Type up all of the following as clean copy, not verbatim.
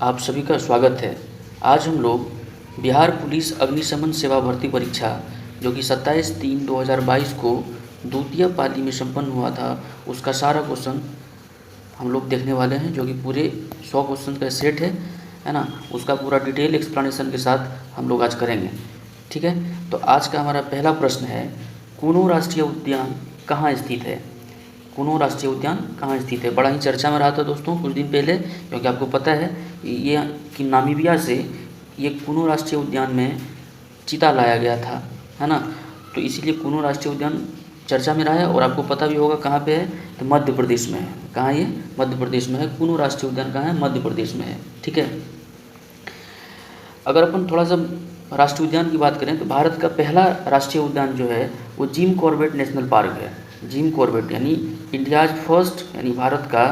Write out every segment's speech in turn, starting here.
आप सभी का स्वागत है। आज हम लोग बिहार पुलिस अग्निशमन सेवा भर्ती परीक्षा जो कि 27/3/2022 को द्वितीय पाली में संपन्न हुआ था, उसका सारा क्वेश्चन हम लोग देखने वाले हैं, जो कि पूरे 100 क्वेश्चन का सेट है ना। उसका पूरा डिटेल एक्सप्लेनेशन के साथ हम लोग आज करेंगे। ठीक है, तो आज का हमारा पहला प्रश्न है, कुनो राष्ट्रीय उद्यान कहाँ स्थित है? कुनो राष्ट्रीय उद्यान कहाँ स्थित है? बड़ा ही चर्चा में रहा था दोस्तों कुछ दिन पहले, क्योंकि आपको पता है ये कि नामीबिया से ये कुनो राष्ट्रीय उद्यान में चीता लाया गया था, है ना। तो इसीलिए कुनो राष्ट्रीय उद्यान चर्चा में रहा है। और आपको पता भी होगा कहाँ पे है, तो मध्य प्रदेश में है। कहाँ ये? मध्य प्रदेश में है। कुनो राष्ट्रीय उद्यान कहाँ है? मध्य प्रदेश में है। ठीक है, अगर अपन थोड़ा सा राष्ट्रीय उद्यान की बात करें तो भारत का पहला राष्ट्रीय उद्यान जो है वो जिम कॉर्बेट नेशनल पार्क है। जिम कॉर्बेट यानी इंडियाज फर्स्ट, यानी भारत का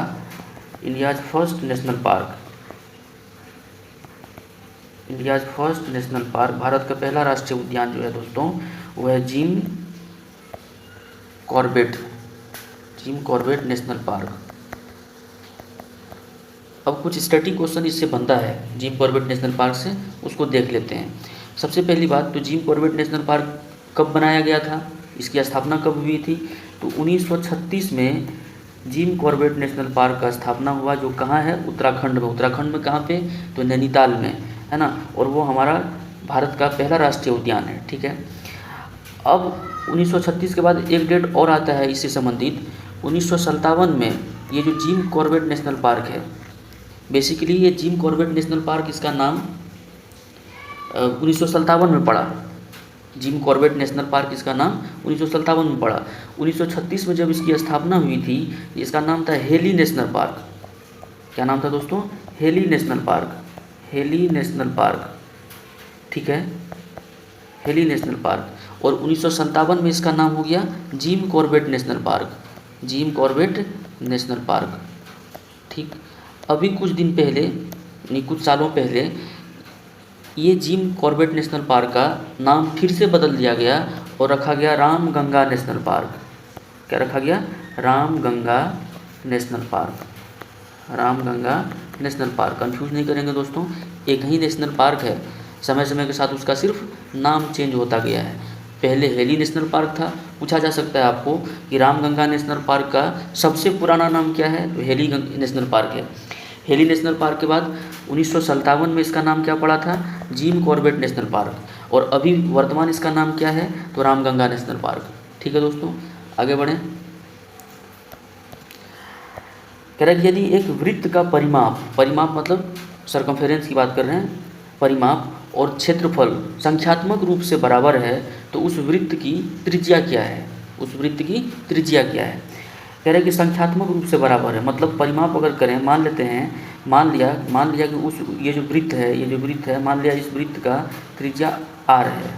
India's first national park. India's first national park, Bharat का पहला राष्ट्रीय उद्यान जो है दोस्तों वो है Jim Corbett. Jim Corbett national park. अब कुछ स्टैटिक क्वेश्चन इससे बनता है जिम कॉर्बेट नेशनल पार्क से, उसको देख लेते हैं। सबसे पहली बात तो जिम कॉर्बेट नेशनल पार्क कब बनाया गया था, इसकी स्थापना कब हुई थी? तो 1936 में जिम कॉर्बेट नेशनल पार्क का स्थापना हुआ, जो कहाँ है? उत्तराखंड में। उत्तराखंड में कहाँ पे? तो नैनीताल में, है ना। और वो हमारा भारत का पहला राष्ट्रीय उद्यान है। ठीक है, अब 1936 के बाद एक डेट और आता है इससे संबंधित, 1957 में ये जो जिम कॉर्बेट नेशनल पार्क है, बेसिकली ये जिम कॉर्बेट नेशनल पार्क, इसका नाम 1957 में पड़ा। जिम कॉर्बेट नेशनल पार्क इसका नाम 1957 में पड़ा। 1936 में जब इसकी स्थापना हुई थी, इसका नाम था हेली नेशनल पार्क। क्या नाम था दोस्तों? Heli national park. Heli national park, ठीक है, हेली नेशनल पार्क। और 1957 में इसका नाम हो गया Jim Corbett national park. Jim Corbett national park. ठीक, अभी कुछ दिन पहले, यानी कुछ सालों पहले, ये जिम कॉर्बेट नेशनल पार्क का नाम फिर से बदल दिया गया और रखा गया रामगंगा नेशनल पार्क। क्या रखा गया? Ramganga national park. Ramganga national park, confuse नहीं करेंगे दोस्तों, एक ही नेशनल पार्क है, समय समय के साथ उसका सिर्फ नाम चेंज होता गया है। पहले हेली नेशनल पार्क था। पूछा जा सकता है आपको कि रामगंगा नेशनल पार्क का सबसे पुराना नाम क्या है? तो हेली नेशनल पार्क है। हेली नेशनल पार्क के बाद 1957 में इसका नाम क्या पड़ा था? Jim Corbett national park. और अभी वर्तमान इसका नाम क्या है? तो रामगंगा नेशनल पार्क। ठीक है दोस्तों, आगे बढ़ें। कह रहा है कि यदि एक वृत्त का परिमाप, परिमाप मतलब सर्कमफेरेंस की बात कर रहे हैं, परिमाप और क्षेत्रफल संख्यात्मक रूप से बराबर है तो उस वृत्त की त्रिज्या क्या है? उस वृत्त की त्रिज्या क्या है? कह रहे हैं कि संख्यात्मक रूप से बराबर है, मतलब परिमाप अगर करें, मान लेते हैं, मान लिया कि उस ये जो वृत्त है, मान लिया इस वृत्त का त्रिज्या r है।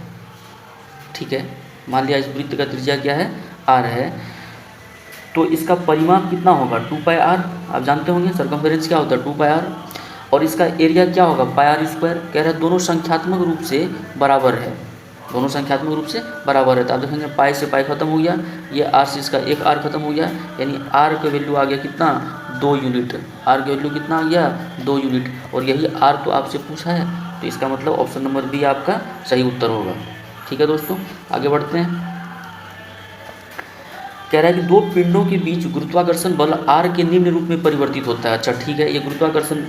ठीक है, मान लिया इस वृत्त का त्रिज्या क्या है? r है, तो इसका परिमाप कितना होगा? 2πr। आप जानते होंगे सर्कमफेरेंस क्या होता है? 2πr। और इसका एरिया क्या होगा? πr²। कह रहे हैं दोनों संख्यात्मक रूप से बराबर है। दोनों संख्यात्मक रूप से बराबर है। तो आप देखेंगे पाई से पाई खत्म हो गया, ये आर से इसका एक आर खत्म हो गया, यानी आर का वैल्यू आ गया कितना? 2 यूनिट। आर का वैल्यू कितना आ गया? 2 यूनिट। और यही आर तो आपसे पूछा है, तो इसका मतलब ऑप्शन नंबर बी आपका सही उत्तर होगा। ठीक है दोस्तों, आगे बढ़ते हैं। कह रहा है कि दो पिंडों के बीच गुरुत्वाकर्षण बल आर के निम्न रूप में परिवर्तित होता है। अच्छा ठीक है, ये गुरुत्वाकर्षण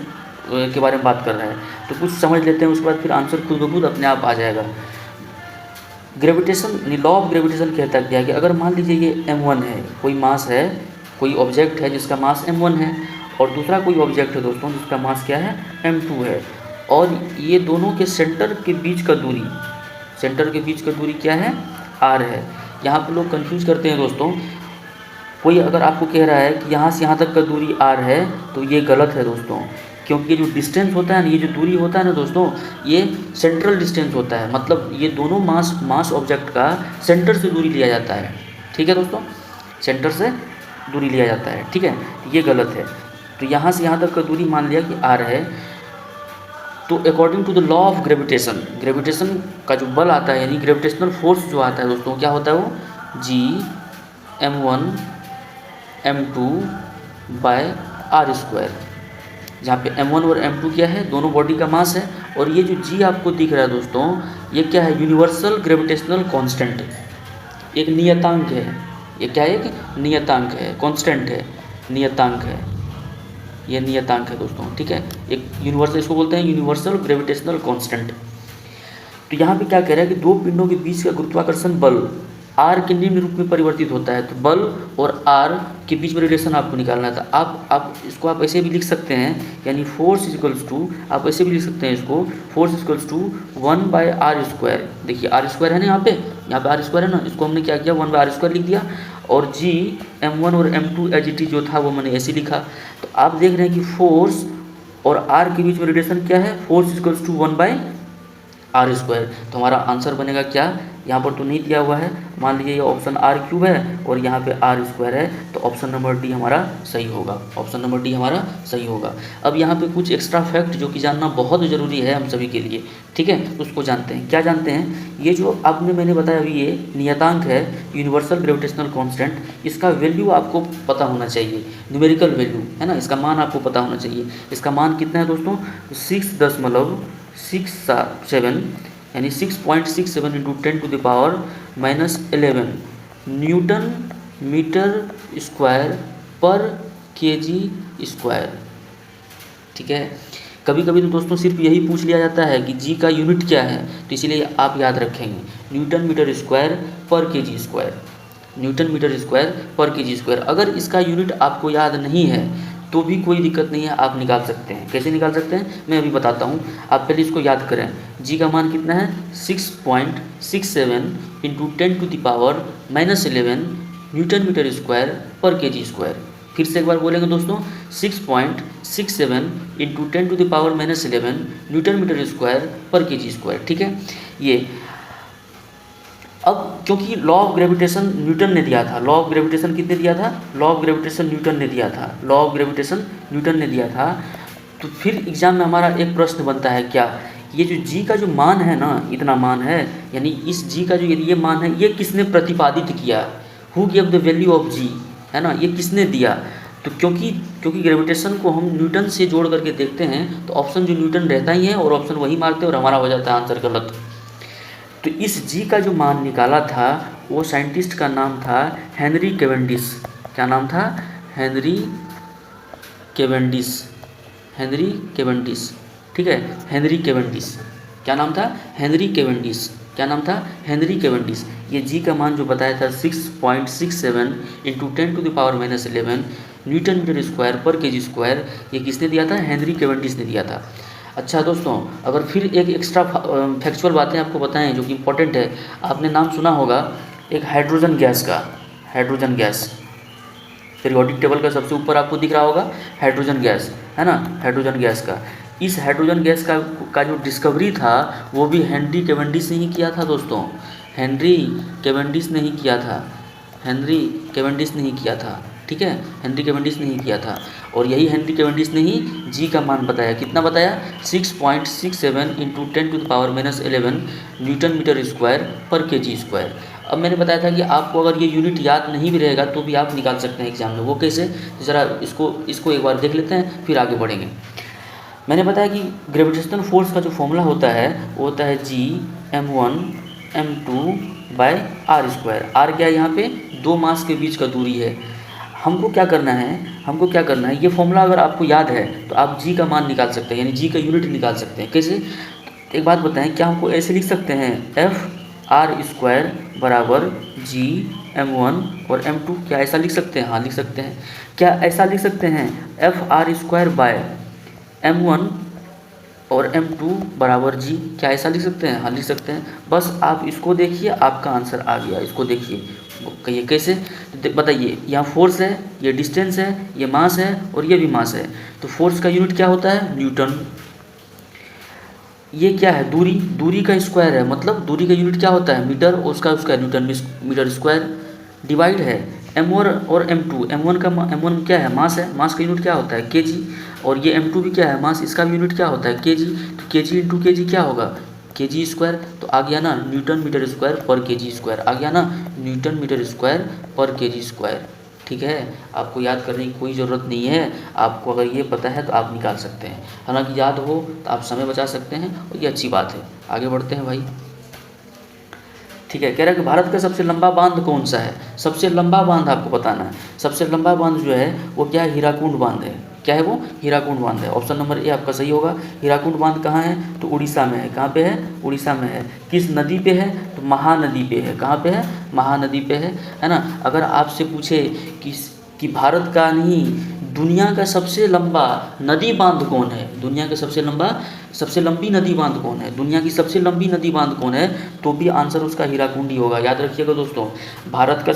के बारे में बात कर रहा है, तो कुछ समझ लेते हैं, उसके बाद फिर आंसर खुद ब खुद अपने आप आ जाएगा। ग्रेविटेशन, लॉ ऑफ ग्रेविटेशन कहता क्या है कि अगर मान लीजिए ये m1 है, कोई मास है, कोई ऑब्जेक्ट है जिसका मास m1 है, और दूसरा कोई ऑब्जेक्ट है दोस्तों जिसका मास क्या है? m2 है, और ये दोनों के सेंटर के बीच का दूरी, सेंटर के बीच का दूरी क्या है? r है। यहाँ पे लोग कंफ्यूज करते हैं दोस्तों, कोई अगर आपको कह रहा है कि यहाँ से यहाँ तक का दूरी r है, तो ये गलत है दोस्तों, क्योंकि ये जो डिस्टेंस होता है ना, ये जो दूरी होता है ना दोस्तों, ये सेंट्रल डिस्टेंस होता है, मतलब ये दोनों मास ऑब्जेक्ट का सेंटर से दूरी लिया जाता है। ठीक है दोस्तों, सेंटर से दूरी लिया जाता है। ठीक है, ये गलत है। तो यहाँ से यहाँ तक का दूरी मान लिया कि r है, तो according to the law of gravitation, gravitation का जो बल आता है, यानी ग्रेविटेशनल फोर्स जो आता है दोस्तों, क्या होता है वो? G m1 m2 by r²। जहाँ पे m1 और m2 क्या है, दोनों बॉडी का मास है। और ये जो g आपको दिख रहा है दोस्तों, ये क्या है, यूनिवर्सल ग्रेविटेशनल कांस्टेंट, एक नियतांक है। ये क्या है, एक नियतांक है, कांस्टेंट है, नियतांक है, ये नियतांक है दोस्तों, ठीक है। एक यूनिवर्सल, इसको बोलते हैं यूनिवर्सल ग्रेविटेशनल कांस्टेंट। तो यहाँ पे क्या कह रहा है कि दो पिंडों के बीच का गुरुत्वाकर्षण बल आर के निम्न रूप में परिवर्तित होता है। तो बल और आर के बीच में रिलेशन आपको निकालना था। आप इसको आप ऐसे भी लिख सकते हैं, यानी फोर्स इक्वल्स टू, आप ऐसे भी लिख सकते हैं इसको, फोर्स इक्वल्स टू 1/r²। देखिए r² है ना, यहाँ पे r² है ना, इसको हमने क्या किया, 1/r² लिख दिया। और g m1 और m2 एज इट इज जो था वो मैंने ऐसे लिखा। तो आप देख रहे हैं कि फोर्स और r के बीच में रिलेशन क्या है, फोर्स इक्वल्स टू 1/r²। तो हमारा आंसर बनेगा क्या, यहाँ पर तो नहीं दिया हुआ है, मान लीजिए ये ऑप्शन r³ है और यहाँ पे r² है, तो ऑप्शन नंबर डी हमारा सही होगा, ऑप्शन नंबर डी हमारा सही होगा। अब यहाँ पे कुछ एक्स्ट्रा फैक्ट जो कि जानना बहुत ज़रूरी है हम सभी के लिए, ठीक है, उसको जानते हैं। क्या जानते हैं, ये जो आपने मैंने बताया अभी, ये नियतांक है यूनिवर्सल ग्रेविटेशनल कांस्टेंट, इसका वैल्यू आपको पता होना चाहिए, न्यूमेरिकल वैल्यू है ना, इसका मान आपको पता होना चाहिए। इसका मान कितना है दोस्तों, 6.67 यानी 6.67 इंटू 10⁻⁻11 न्यूटन मीटर स्क्वायर पर kg², ठीक है। कभी कभी तो दोस्तों सिर्फ यही पूछ लिया जाता है कि जी का यूनिट क्या है, तो इसीलिए आप याद रखेंगे न्यूटन मीटर स्क्वायर पर kg², न्यूटन मीटर स्क्वायर पर kg²। अगर इसका यूनिट आपको याद नहीं है तो भी कोई दिक्कत नहीं है, आप निकाल सकते हैं। कैसे निकाल सकते हैं, मैं अभी बताता हूँ। आप पहले इसको याद करें, जी का मान कितना है, 6.67 इंटू 10⁻⁻11 न्यूटन मीटर स्क्वायर पर kg²। फिर से एक बार बोलेंगे दोस्तों, 6.67 इंटू 10⁻⁻11 न्यूटन मीटर स्क्वायर पर kg², ठीक है। ये अब क्योंकि लॉ ऑफ ग्रेविटेशन न्यूटन ने दिया था, लॉ ऑफ ग्रेविटेशन किसने दिया था, लॉ ऑफ ग्रेविटेशन न्यूटन ने दिया था, लॉ ऑफ ग्रेविटेशन न्यूटन ने दिया था। तो फिर एग्जाम में हमारा एक प्रश्न बनता है, क्या ये जो जी का जो मान है ना, इतना मान है, यानी इस जी का जो ये मान है, ये किसने प्रतिपादित किया, who give the value of G, है ना, ये किसने दिया। तो क्योंकि ग्रेविटेशन को हम न्यूटन से जोड़ करके देखते हैं, तो ऑप्शन जो न्यूटन रहता ही है और ऑप्शन वही मारते हैं और हमारा हो जाता है आंसर गलत। तो इस जी का जो मान निकाला था वो साइंटिस्ट का नाम था हेनरी कैवेंडिश। क्या नाम था, हेनरी कैवेंडिश, हेनरी कैवेंडिश, ठीक है, हेनरी कैवेंडिश। क्या नाम था, हेनरी कैवेंडिश। क्या नाम था, हेनरी कैवेंडिश। ये जी का मान जो बताया था 6.67 इंटू 10⁻⁻11 न्यूटन मीटर स्क्वायर पर kg², ये किसने दिया था, हेनरी कैवेंडिश ने दिया था। अच्छा दोस्तों, अगर फिर एक एक्स्ट्रा फैक्चुअल बातें आपको बताएं जो कि इम्पोर्टेंट है। आपने नाम सुना होगा एक हाइड्रोजन गैस का, हाइड्रोजन गैस, पीरियोडिक टेबल का सबसे ऊपर आपको दिख रहा होगा हाइड्रोजन गैस, है ना, हाइड्रोजन गैस का। इस हाइड्रोजन गैस का जो डिस्कवरी था वो भी हेनरी कैवेंडिश ने ही किया था दोस्तों, हेनरी कैवेंडिश ने ही किया था, हेनरी कैवेंडिश ने ही किया था, ठीक है, हेनरी कैवेंडिश ने ही किया था। और यही हेनरी कैवेंडिश ने ही जी का मान बताया, कितना बताया, 6.67 इंटू 10⁻⁻11 न्यूटन मीटर स्क्वायर पर kg²। अब मैंने बताया था कि आपको अगर ये यूनिट याद नहीं भी रहेगा तो भी आप निकाल सकते हैं एग्जाम में, वो कैसे, तो ज़रा इसको एक बार देख लेते हैं, फिर आगे बढ़ेंगे। मैंने बताया कि ग्रेविटेशनल फोर्स का जो फॉर्मूला होता है वो होता है G m1 m2/r²। r क्या है, यहाँ पे दो मास के बीच का दूरी है। हमको क्या करना है, ये फॉर्मूला अगर आपको याद है तो आप जी का मान निकाल सकते हैं, यानी जी का यूनिट निकाल सकते हैं। कैसे, एक बात बताएं, क्या हमको ऐसे लिख सकते हैं F_r² बराबर G m1 और m2, क्या ऐसा लिख सकते हैं, हाँ लिख सकते हैं। क्या ऐसा लिख सकते हैं F_r² m1 और m2 बराबर G, क्या ऐसा लिख सकते हैं, हाँ लिख सकते हैं। बस आप इसको देखिए, आपका आंसर आ गया, इसको देखिए, कहिए कैसे, बताइए। यहाँ फोर्स है, ये डिस्टेंस है, ये मास है और ये भी मास है। तो फोर्स का यूनिट क्या होता है, न्यूटन। ये क्या है, दूरी का स्क्वायर है, मतलब दूरी का यूनिट क्या होता है, मीटर, उसका न्यूटन मीटर स्क्वायर। डिवाइड है m1 और m2, m1 क्या है, मास है, मास का यूनिट क्या होता है, kg। और ये m2 भी क्या है, मास, इसका भी यूनिट क्या होता है, kg। तो kg इंटू kg क्या होगा, kg²। तो आ गया ना न्यूटन मीटर स्क्वायर पर kg², आ गया ना न्यूटन मीटर स्क्वायर पर kg², ठीक है, आपको याद करने की कोई ज़रूरत नहीं है। आपको अगर ये पता है तो आप निकाल सकते हैं, हालांकि याद हो तो आप समय बचा सकते हैं और ये अच्छी बात है। आगे बढ़ते हैं भाई। ठीक है, कह रहा है कि भारत का सबसे लंबा बांध कौन सा है। सबसे लंबा बांध आपको बताना है। सबसे लंबा बांध जो है वो क्या है, हीराकुंड बांध है। क्या है वो, हीराकुंड बांध है। ऑप्शन नंबर ए आपका सही होगा। हीराकुंड बांध कहाँ है, तो उड़ीसा में है। कहाँ पे है, उड़ीसा में है। किस नदी पे है, तो महानदी पे है। कहाँ पे है, महानदी पे है ना। अगर आपसे पूछे कि भारत का नहीं, दुनिया का सबसे लंबा नदी बांध कौन है, दुनिया का सबसे लंबी नदी बांध कौन है, दुनिया की सबसे लंबी नदी बांध कौन है, तो भी आंसर उसका हीराकुंड ही होगा। याद रखिएगा दोस्तों, भारत का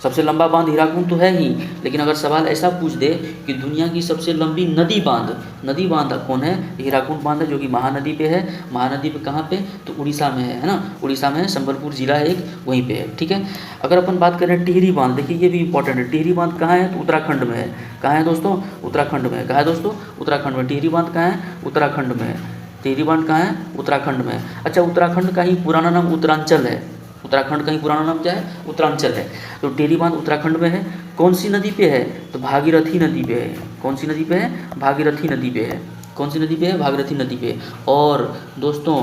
सबसे लंबा बांध हीराकुंड तो है ही, लेकिन अगर सवाल ऐसा पूछ दे कि दुनिया की सबसे लंबी नदी बांध कौन है, हीराकुंड बांध है, जो कि महानदी पे है। महानदी पे कहाँ पे, तो उड़ीसा में है ना। उड़ीसा में है, संबलपुर जिला है एक, वहीं पे है। ठीक है, अगर अपन बात करें टिहरी बांध, देखिए ये भी इंपॉर्टेंट है। टिहरी बांध कहाँ है, तो उत्तराखंड में है। कहाँ है दोस्तों, उत्तराखंड में है। कहाँ है दोस्तों, उत्तराखंड में। टिहरी बांध कहाँ है, उत्तराखंड में है। टिहरी बांध कहाँ है, उत्तराखंड में है। अच्छा, उत्तराखंड का ही पुराना नाम उत्तरांचल है। उत्तराखंड का ही पुराना नाम क्या है, उत्तरांचल है। तो टिहरी बांध उत्तराखंड में है। कौन सी नदी पे है, तो भागीरथी नदी पे है। कौन सी नदी पे है, भागीरथी नदी पे है। कौन सी नदी पे है, भागीरथी नदी पे। और दोस्तों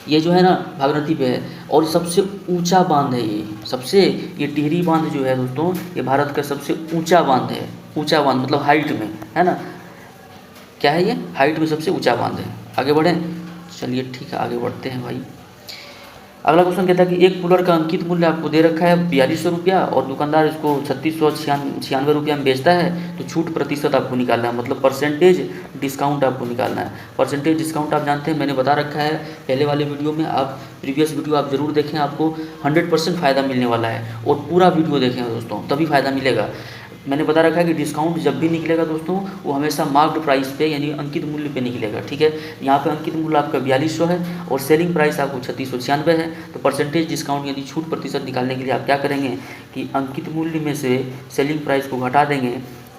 ये जो है ना भागीरथी पे है, और सबसे ऊंचा बांध है ये टिहरी बांध जो है दोस्तों, ये भारत का सबसे ऊंचा बांध है। ऊंचा बांध मतलब हाइट में, है ना। क्या है ये, हाइट में सबसे ऊंचा बांध है। आगे बढ़ें, चलिए ठीक है, आगे बढ़ते हैं भाई। अगला क्वेश्चन कहता है कि एक कूलर का अंकित मूल्य आपको दे रखा है 4200 रुपया, और दुकानदार इसको 3696 रुपया में बेचता है, तो छूट प्रतिशत आपको निकालना है, मतलब परसेंटेज डिस्काउंट आपको निकालना है। परसेंटेज डिस्काउंट आप जानते हैं, मैंने बता रखा है पहले वाले वीडियो में। आप प्रीवियस वीडियो आप ज़रूर देखें, आपको 100% फ़ायदा मिलने वाला है। और पूरा वीडियो देखें दोस्तों, तभी फ़ायदा मिलेगा। मैंने बता रखा है कि डिस्काउंट जब भी निकलेगा दोस्तों, वो हमेशा मार्क्ड प्राइस पे यानी अंकित मूल्य पे निकलेगा। ठीक है, यहाँ पे अंकित मूल्य आपका 4200 है और सेलिंग प्राइस आपको 3696 है। तो परसेंटेज डिस्काउंट यानी छूट प्रतिशत निकालने के लिए आप क्या करेंगे कि अंकित मूल्य में से सेलिंग प्राइस को घटा देंगे,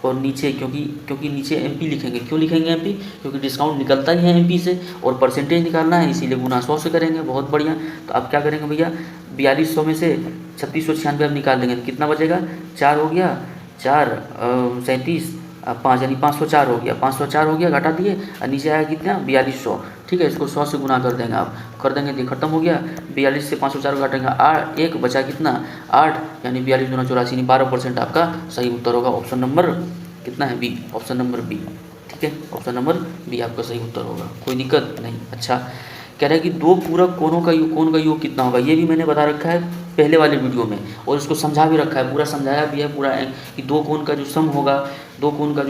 और नीचे क्योंकि नीचे MP लिखेंगे। क्यों लिखेंगे MP, क्योंकि डिस्काउंट निकलता ही है MP से, और परसेंटेज निकालना है, इसीलिए गुना 100 से करेंगे। बहुत बढ़िया। तो आप क्या करेंगे भैया, 4200 में से 3696 आप निकाल देंगे, कितना बचेगा, 4 हो गया, 4 37 5 यानी 504 हो गया। 504 हो गया, घटा दिए, और नीचे आया कितना, 4200। ठीक है, इसको 100 से गुना कर देंगे। आप कर देंगे तो खत्म हो गया। 42 से 504 घटेंगे, 8 1 बचा कितना, 8, यानी 42 गुना 84 यानी 12% आपका सही उत्तर होगा। ऑप्शन नंबर कितना है, बी। Option number B. ठीक है, ऑप्शन नंबर बी आपका सही उत्तर होगा, कोई दिक्कत नहीं। अच्छा, कह रहा है कि दो पूरक कोण का योग कितना होगा, ये भी मैंने बता रखा है पहले वाले वीडियो में, और इसको समझा भी रखा है, पूरा समझाया भी है पूरा, कि दो कोण का जो सम होगा, दो कोण का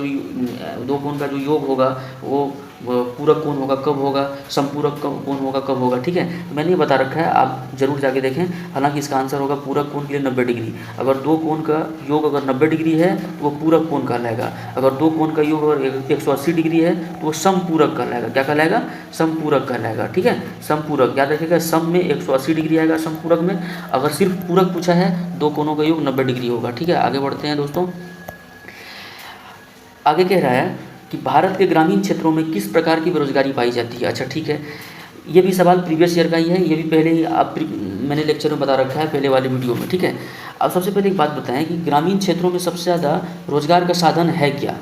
जो योग होगा वो पूरक कोण होगा कब होगा, समपूरक कोण होगा कब होगा। ठीक है, मैंने ये बता रखा है, आप जरूर जाके देखें। हालांकि इसका आंसर होगा पूरक कोण के लिए 90 डिग्री। अगर दो कोण का योग अगर 90 डिग्री है तो वो पूरक कोण कहलाएगा। अगर दो कोण का योग अगर 180 डिग्री है तो वो समपूरक कहलाएगा। क्या कहलाएगा, समपूरक कहलाएगा। ठीक है, समपूरक याद रखिएगा, सम में 180 डिग्री आएगा समपूरक में। अगर सिर्फ पूरक पूछा है, दो कोणों का योग 90 डिग्री होगा। ठीक है, आगे बढ़ते हैं दोस्तों। आगे कह रहा है कि भारत के ग्रामीण क्षेत्रों में किस प्रकार की बेरोजगारी पाई जाती है। अच्छा ठीक है, ये भी सवाल प्रीवियस ईयर का ही है, ये भी पहले ही मैंने लेक्चर में बता रखा है पहले वाले वीडियो में। ठीक है, अब सबसे पहले एक बात बताएं कि ग्रामीण क्षेत्रों में सबसे ज़्यादा रोजगार का साधन है क्या।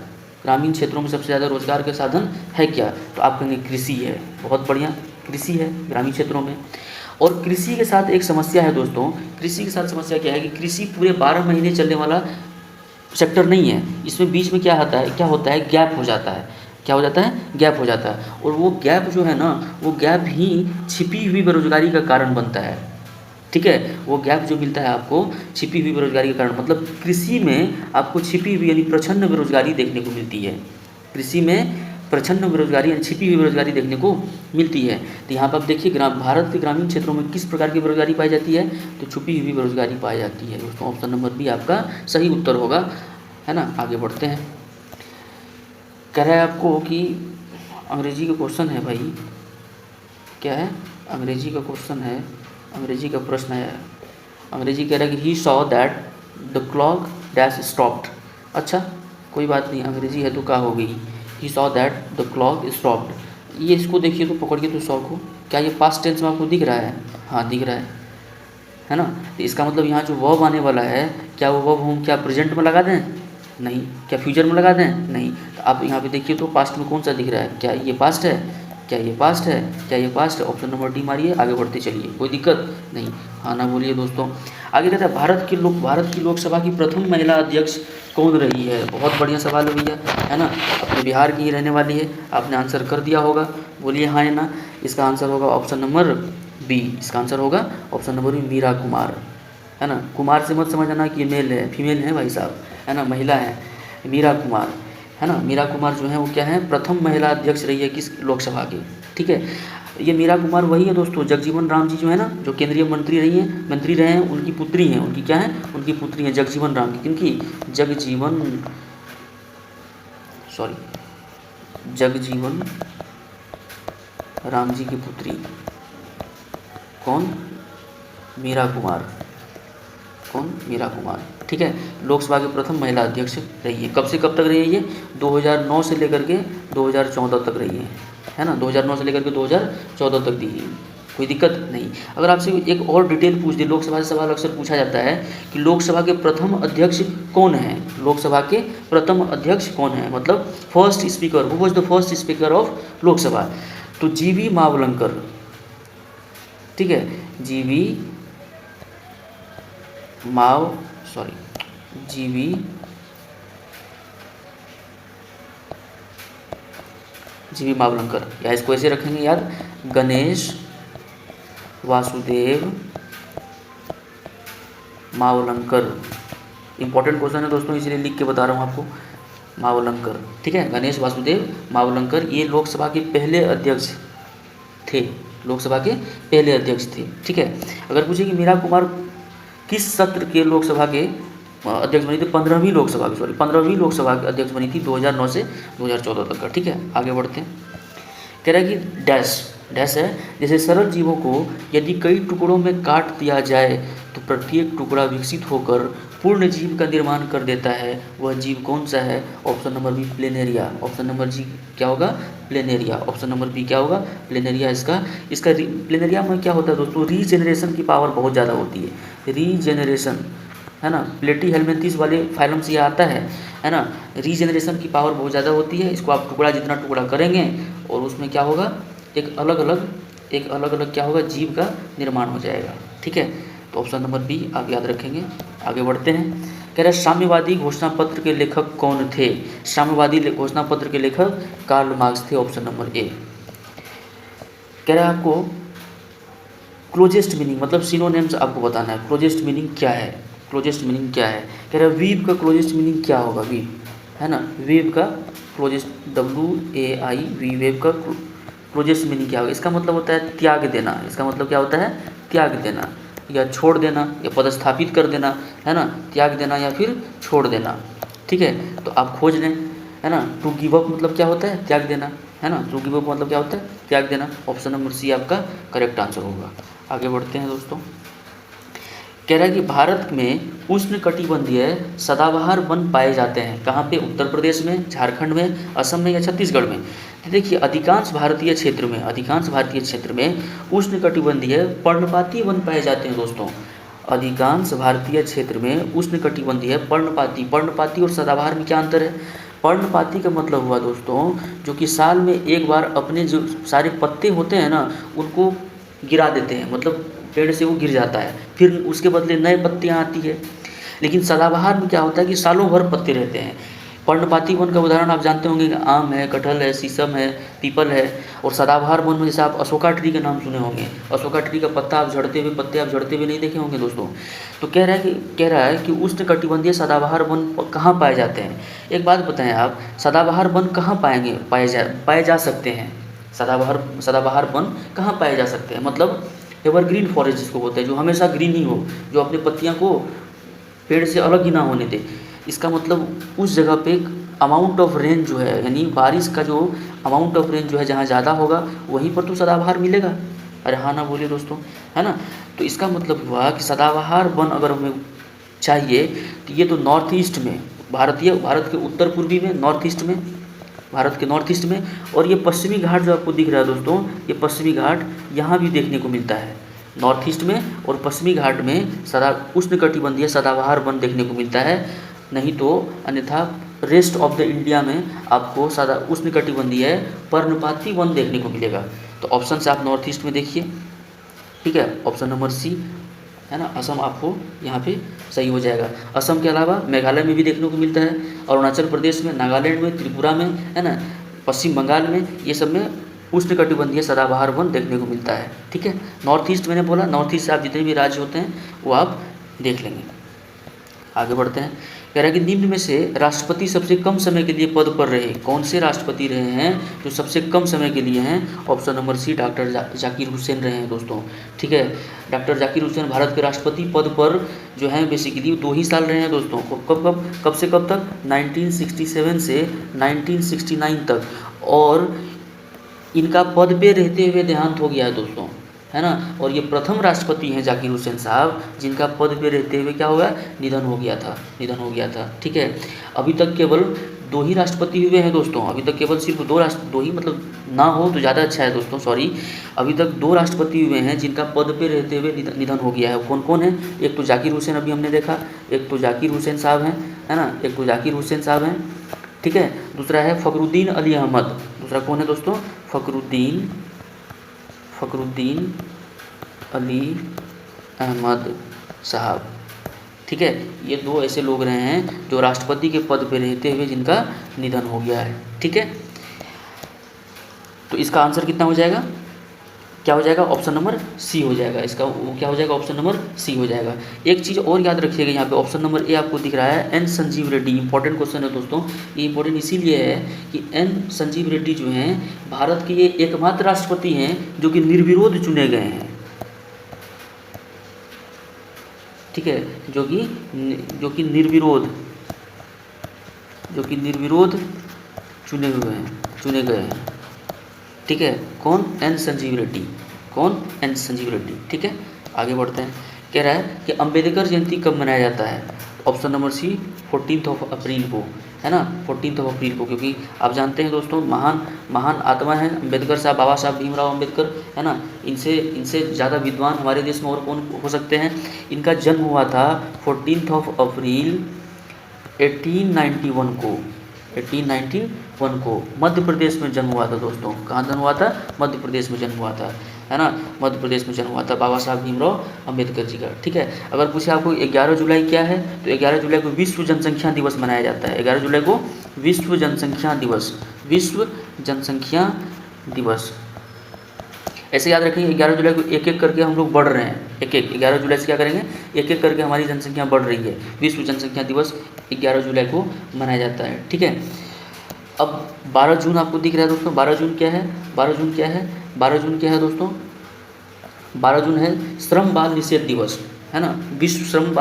ग्रामीण क्षेत्रों में सबसे ज़्यादा रोजगार का साधन है क्या, तो आप कहेंगे कृषि है। बहुत बढ़िया, कृषि है ग्रामीण क्षेत्रों में। और कृषि के साथ एक समस्या है दोस्तों, कृषि के साथ समस्या क्या है कि कृषि पूरे 12 महीने चलने वाला सेक्टर नहीं है। इसमें बीच में क्या होता है, गैप हो जाता है। क्या हो जाता है, गैप हो जाता है। और वो गैप जो है ना, वो गैप ही छिपी हुई बेरोजगारी का कारण बनता है। ठीक है, वो गैप जो मिलता है आपको छिपी हुई बेरोजगारी के कारण, मतलब कृषि में आपको छिपी हुई यानी प्रच्छन्न बेरोजगारी देखने को मिलती है। कृषि में प्रच्छन्न बेरोजगारी यानी छिपी हुई बेरोजगारी देखने को मिलती है। तो यहाँ पर आप देखिए भारत के ग्रामीण क्षेत्रों में किस प्रकार की बेरोजगारी पाई जाती है, तो छुपी हुई बेरोजगारी पाई जाती है दोस्तों। ऑप्शन नंबर बी आपका सही उत्तर होगा, है ना। आगे बढ़ते हैं। कह रहा है आपको कि अंग्रेजी का क्वेश्चन है भाई, क्या है, अंग्रेजी का क्वेश्चन है, अंग्रेजी का प्रश्न है। अंग्रेजी कह रहा है कि he saw that the clock dash stopped. अच्छा कोई बात नहीं, अंग्रेजी है तो क्या हो गई, he saw that the clock stopped. ये इसको देखिए तो पकड़ के तो सॉ को, क्या ये पास्ट टेंस में आपको दिख रहा है, हाँ दिख रहा है ना। तो इसका मतलब यहाँ जो वर्ब आने वाला है, क्या वो वर्ब हम क्या प्रेजेंट में लगा दें? नहीं। क्या फ्यूचर में लगा दें? नहीं। तो आप यहाँ पे देखिए तो पास्ट में कौन सा दिख रहा है? क्या ये पास्ट है? क्या ये पास्ट है? क्या ये पास्ट है? ऑप्शन नंबर डी मारिए, आगे बढ़ते चलिए, कोई दिक्कत नहीं। हाँ ना बोलिए दोस्तों। आगे कहता है भारत की लोकसभा की प्रथम महिला अध्यक्ष कौन रही है? बहुत बढ़िया सवाल है भैया, है ना। अपने बिहार की ही रहने वाली है, आपने आंसर कर दिया होगा, बोलिए हाँ या ना। इसका आंसर होगा ऑप्शन नंबर बी। इसका आंसर होगा option number B, Meera Kumar, है ना। कुमार से मत समझ आना कि ये मेल है, फीमेल है भाई साहब, है ना, महिला है, मीरा कुमार, है ना। मीरा कुमार जो है वो क्या है? प्रथम महिला अध्यक्ष रही है किस लोकसभा की, ठीक है। ये मीरा कुमार वही है दोस्तों, जगजीवन राम जी जो है ना, जो केंद्रीय मंत्री रहे हैं, उनकी पुत्री हैं, उनकी क्या है? उनकी पुत्री हैं जगजीवन राम की। किनकी? जगजीवन राम जी की पुत्री। कौन? मीरा कुमार। कौन? मीरा कुमार, ठीक है। लोकसभा के प्रथम महिला अध्यक्ष रही है। कब से कब तक रही है ये? 2009 से लेकर के 2014 तक रही है ना। 2009 से लेकर के 2014 तक दी है, कोई दिक्कत नहीं। अगर आपसे एक और डिटेल पूछ दे, लोकसभा से सवाल अक्सर पूछा जाता है कि लोकसभा के प्रथम अध्यक्ष कौन है? लोकसभा के प्रथम अध्यक्ष कौन है, मतलब first speaker, who was the first speaker of Lok Sabha? तो जीवी मावलंकर, ठीक है। जीवी मावलंकर, या इसको ऐसे रखेंगे याद, गणेश वासुदेव मावलंकर। इंपॉर्टेंट क्वेश्चन है दोस्तों, इसलिए लिख के बता रहा हूँ आपको, मावलंकर, ठीक है। गणेश वासुदेव मावलंकर ये लोकसभा के पहले अध्यक्ष थे, लोकसभा के पहले अध्यक्ष थे, ठीक है। अगर पूछे कि मीरा कुमार किस सत्र के लोकसभा के अध्यक्ष बनी थी? 15वीं लोकसभा के अध्यक्ष बनी थी 2009 से 2014 तक का, ठीक है। आगे बढ़ते हैं। कह रहा है कि डैश है, जैसे सरल जीवों को यदि कई टुकड़ों में काट दिया जाए तो प्रत्येक टुकड़ा विकसित होकर पूर्ण जीव का निर्माण कर देता है, वह जीव कौन सा है? Option number B, planaria. Option number जी क्या होगा? प्लेनेरिया। ऑप्शन नंबर बी क्या होगा? प्लेनेरिया। इसका प्लेनेरिया में क्या होता है दोस्तों? रीजेनरेशन की पावर बहुत ज़्यादा होती है, रीजेनरेशन, है ना। प्लेटी हेलमिंथेस वाले फाइलम से यह आता है ना। रीजेनरेशन की पावर बहुत ज़्यादा होती है। इसको आप जितना टुकड़ा करेंगे और उसमें क्या होगा? एक अलग अलग क्या होगा? जीव का निर्माण हो जाएगा, ठीक है। तो ऑप्शन नंबर बी आप याद रखेंगे। आगे बढ़ते हैं। कह रहे हैं साम्यवादी घोषणा पत्र के लेखक कौन थे? साम्यवादी घोषणा पत्र के लेखक कार्ल मार्क्स थे, ऑप्शन नंबर ए। कह रहे हैं आपको क्लोजेस्ट मीनिंग, मतलब सिनोनिम्स आपको बताना है। क्लोजेस्ट मीनिंग क्या है? कह रहे हैं वीव का क्लोजेस्ट मीनिंग क्या होगा? वीव, है ना, वीव का क्लोजेस्ट, WAI, वेव का क्लोजेस्ट मीनिंग क्या होगा? इसका मतलब होता है त्याग देना। इसका मतलब क्या होता है? त्याग देना, या छोड़ देना, या पदस्थापित कर देना, है ना। त्याग देना या फिर छोड़ देना, ठीक है। तो आप खोज लें, है ना। टू गिव अप मतलब क्या होता है? त्याग देना, है ना। टू गिव अप मतलब क्या होता है? त्याग देना। ऑप्शन नंबर सी आपका करेक्ट आंसर होगा। आगे बढ़ते हैं दोस्तों। कह रहा है कि भारत में उष्णकटिबंधीय सदाबहार वन पाए जाते हैं। कहाँ पे? उत्तर प्रदेश में, झारखंड में, असम में, या छत्तीसगढ़ में? तो देखिए अधिकांश भारतीय क्षेत्र में उष्णकटिबंधीय पर्णपाती वन पाए जाते हैं दोस्तों। अधिकांश भारतीय क्षेत्र में उष्णकटिबंधीय पर्णपाती और सदाबहार में क्या अंतर है? पर्णपाती का मतलब हुआ दोस्तों जो कि साल में एक बार अपने जो सारे पत्ते होते हैं ना उनको गिरा देते हैं, मतलब पेड़ से वो गिर जाता है, फिर उसके बदले नए पत्तियाँ आती है। लेकिन सदाबहार में क्या होता है कि सालों भर पत्ते रहते हैं। पर्णपाती वन का उदाहरण आप जानते होंगे कि आम है, कटहल है, शीशम है, पीपल है। और सदाबहार वन में जैसे आप अशोका ट्री का नाम सुने होंगे, अशोका ट्री का पत्ते आप झड़ते हुए नहीं देखे होंगे दोस्तों। तो कह रहा है कि उष्णकटिबंधीय सदाबहार वन कहाँ पाए जाते हैं? एक बात बताएं आप, सदाबहार वन कहाँ पाए जा सकते हैं? सदाबहार वन कहाँ पाए जा सकते हैं? मतलब एवरग्रीन फॉरेस्ट जिसको बोलते हैं, जो हमेशा ग्रीन ही हो, जो अपने पत्तियां को पेड़ से अलग ही ना होने दे। इसका मतलब उस जगह पे अमाउंट ऑफ रेन जो है, यानी बारिश का जो अमाउंट ऑफ रेन जो है जहाँ ज़्यादा होगा वहीं पर तो सदाबहार मिलेगा। अरे हाँ ना बोलिए दोस्तों, है ना। तो इसका मतलब हुआ कि सदाबहार वन अगर हमें चाहिए तो ये तो नॉर्थ ईस्ट में, भारत के उत्तर पूर्वी में, भारत के नॉर्थ ईस्ट में। और ये पश्चिमी घाट जो आपको दिख रहा है दोस्तों, ये पश्चिमी घाट यहाँ भी देखने को मिलता है, नॉर्थ ईस्ट में और पश्चिमी घाट में सदा उष्णकटिबंधीय सदाबहार वन देखने को मिलता है, नहीं तो अन्यथा रेस्ट ऑफ द इंडिया में आपको सदा उष्णकटिबंधीय पर्णपाती वन देखने को मिलेगा। तो ऑप्शन से आप नॉर्थ ईस्ट में देखिए, ठीक है, ऑप्शन नंबर सी है ना, असम आपको यहाँ पे सही हो जाएगा। असम के अलावा मेघालय में भी देखने को मिलता है, अरुणाचल प्रदेश में, नागालैंड में, त्रिपुरा में, है ना, पश्चिम बंगाल में, ये सब में उष्णकटिबंधीय सदाबहार वन देखने को मिलता है। ठीक है, नॉर्थ ईस्ट मैंने बोला, नॉर्थ ईस्ट से आप जितने भी राज्य होते हैं वो आप देख लेंगे। आगे बढ़ते हैं, कह रहा है कि निम्न में से राष्ट्रपति सबसे कम समय के लिए पद पर रहे, कौन से राष्ट्रपति रहे हैं जो सबसे कम समय के लिए हैं? Option number C doctor Zakir Hussain रहे हैं दोस्तों। ठीक है, डॉक्टर जाकिर हुसैन भारत के राष्ट्रपति पद पर जो हैं बेसिकली 2 ही साल रहे हैं दोस्तों। कब से कब तक? 1967 से 1969 तक, और इनका पद पे रहते हुए देहांत हो गया है दोस्तों, है ना। और ये प्रथम राष्ट्रपति हैं जाकिर हुसैन साहब जिनका पद पे रहते हुए क्या हुआ? निधन हो गया था। ठीक है, अभी तक केवल 2 ही राष्ट्रपति हुए हैं दोस्तों, अभी तक केवल सिर्फ 2 ही, मतलब ना हो तो ज़्यादा अच्छा है दोस्तों, सॉरी, अभी तक 2 राष्ट्रपति हुए हैं जिनका पद पे रहते हुए निधन हो गया है। कौन कौन है? एक तो जाकिर हुसैन अभी हमने देखा, एक तो जाकिर हुसैन साहब हैं, है ना, एक तो जाकिर हुसैन साहब हैं। ठीक है, दूसरा है फ़खरुद्दीन अली अहमद, दूसरा कौन है दोस्तों? फ़खरुद्दीन अली अहमद साहब। ठीक है, ये 2 ऐसे लोग रहे हैं जो राष्ट्रपति के पद पर रहते हुए जिनका निधन हो गया है। ठीक है, तो इसका आंसर कितना हो जाएगा? क्या हो जाएगा? ऑप्शन नंबर सी हो जाएगा। इसका क्या हो जाएगा? ऑप्शन नंबर सी हो जाएगा। एक चीज़ और याद रखिएगा, यहाँ पे ऑप्शन नंबर ए आपको दिख रहा है, N Sanjiva Reddy. Important question है दोस्तों, ये इंपॉर्टेंट इसीलिए है कि एन संजीव रेड्डी जो हैं भारत के ये एकमात्र राष्ट्रपति हैं जो कि निर्विरोध चुने गए हैं। ठीक है, जो कि निर्विरोध चुने गए हैं। ठीक है, कौन? एन संजीव रेड्डी। ठीक है, आगे बढ़ते हैं। कह रहा है कि अंबेडकर जयंती कब मनाया जाता है? ऑप्शन नंबर सी 14 अप्रैल को, है ना, 14 अप्रैल को, क्योंकि आप जानते हैं दोस्तों महान आत्मा है अम्बेडकर साहब, बाबा साहब भीमराव अम्बेडकर, है ना। इनसे ज़्यादा विद्वान हमारे देश में और कौन हो सकते हैं? इनका जन्म हुआ था 14 अप्रैल 1891 को मध्य प्रदेश में जन्म हुआ था दोस्तों। कहाँ जन्म हुआ था? मध्य प्रदेश में जन्म हुआ था, है ना, मध्य प्रदेश में जन्म हुआ था बाबा साहब भीमराव अम्बेडकर जी का। ठीक है, अगर पूछे आपको 11 जुलाई क्या है, तो 11 जुलाई को विश्व जनसंख्या दिवस मनाया जाता है। 11 जुलाई को विश्व जनसंख्या दिवस। ऐसे याद रखेंगे, 11 जुलाई को एक एक करके हम लोग बढ़ रहे हैं, 11 जुलाई से क्या करेंगे? एक एक करके हमारी जनसंख्या बढ़ रही है। विश्व जनसंख्या दिवस 11 जुलाई को मनाया जाता है। ठीक है, अब 12 जून आपको दिख रहा है दोस्तों। 12 जून क्या है दोस्तों? 12 जून है श्रम बाल निषेध दिवस, है ना। विश्व श्रम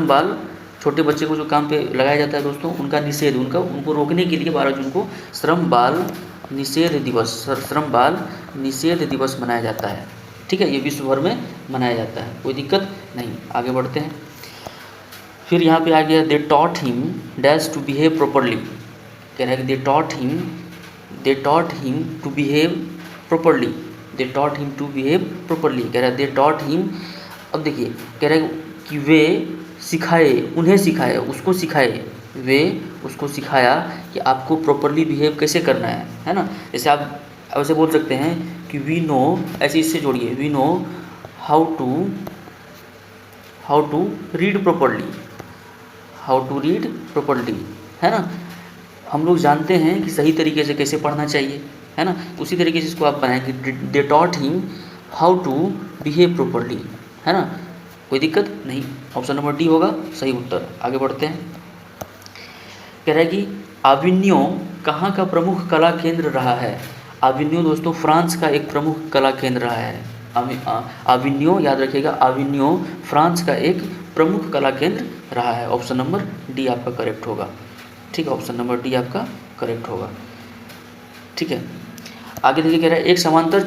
बाल छोटे बच्चे को जो काम पे लगाया जाता है दोस्तों, उनका निषेध, उनको रोकने के लिए 12 जून को श्रम बाल निषेध दिवस मनाया जाता है। ठीक है, ये विश्व भर में मनाया जाता है, कोई दिक्कत नहीं। आगे बढ़ते हैं, फिर यहाँ पे आ गया they taught him dash to behave properly. कह रहा है कि they taught him to behave properly. कह रहा है दे टॉट हिम, अब देखिए कह रहा है कि उसको सिखाया कि आपको प्रॉपरली बिहेव कैसे करना है ना। जैसे आप ऐसे बोल सकते हैं कि वी नो, ऐसे इससे जोड़िए, we know how to read properly, है ना। हम लोग जानते हैं कि सही तरीके से कैसे पढ़ना चाहिए, है ना। उसी तरीके से इसको आप बनाएंगे, they taught him how to behave properly, है ना, कोई दिक्कत नहीं। ऑप्शन नंबर डी होगा सही उत्तर। आगे बढ़ते हैं, कह रहा है कि आविन्यो कहाँ का प्रमुख कला केंद्र रहा है? आविन्यो दोस्तों फ्रांस का एक प्रमुख कला केंद्र रहा है। आविन्यो याद रखिएगा, आविन्यो फ्रांस का एक प्रमुख कला केंद्र रहा है। ऑप्शन नंबर डी आपका करेक्ट होगा। ठीक है, ऑप्शन नंबर डी आपका करेक्ट होगा। ठीक है, आगे देखिए, कह रहा है एक समांतर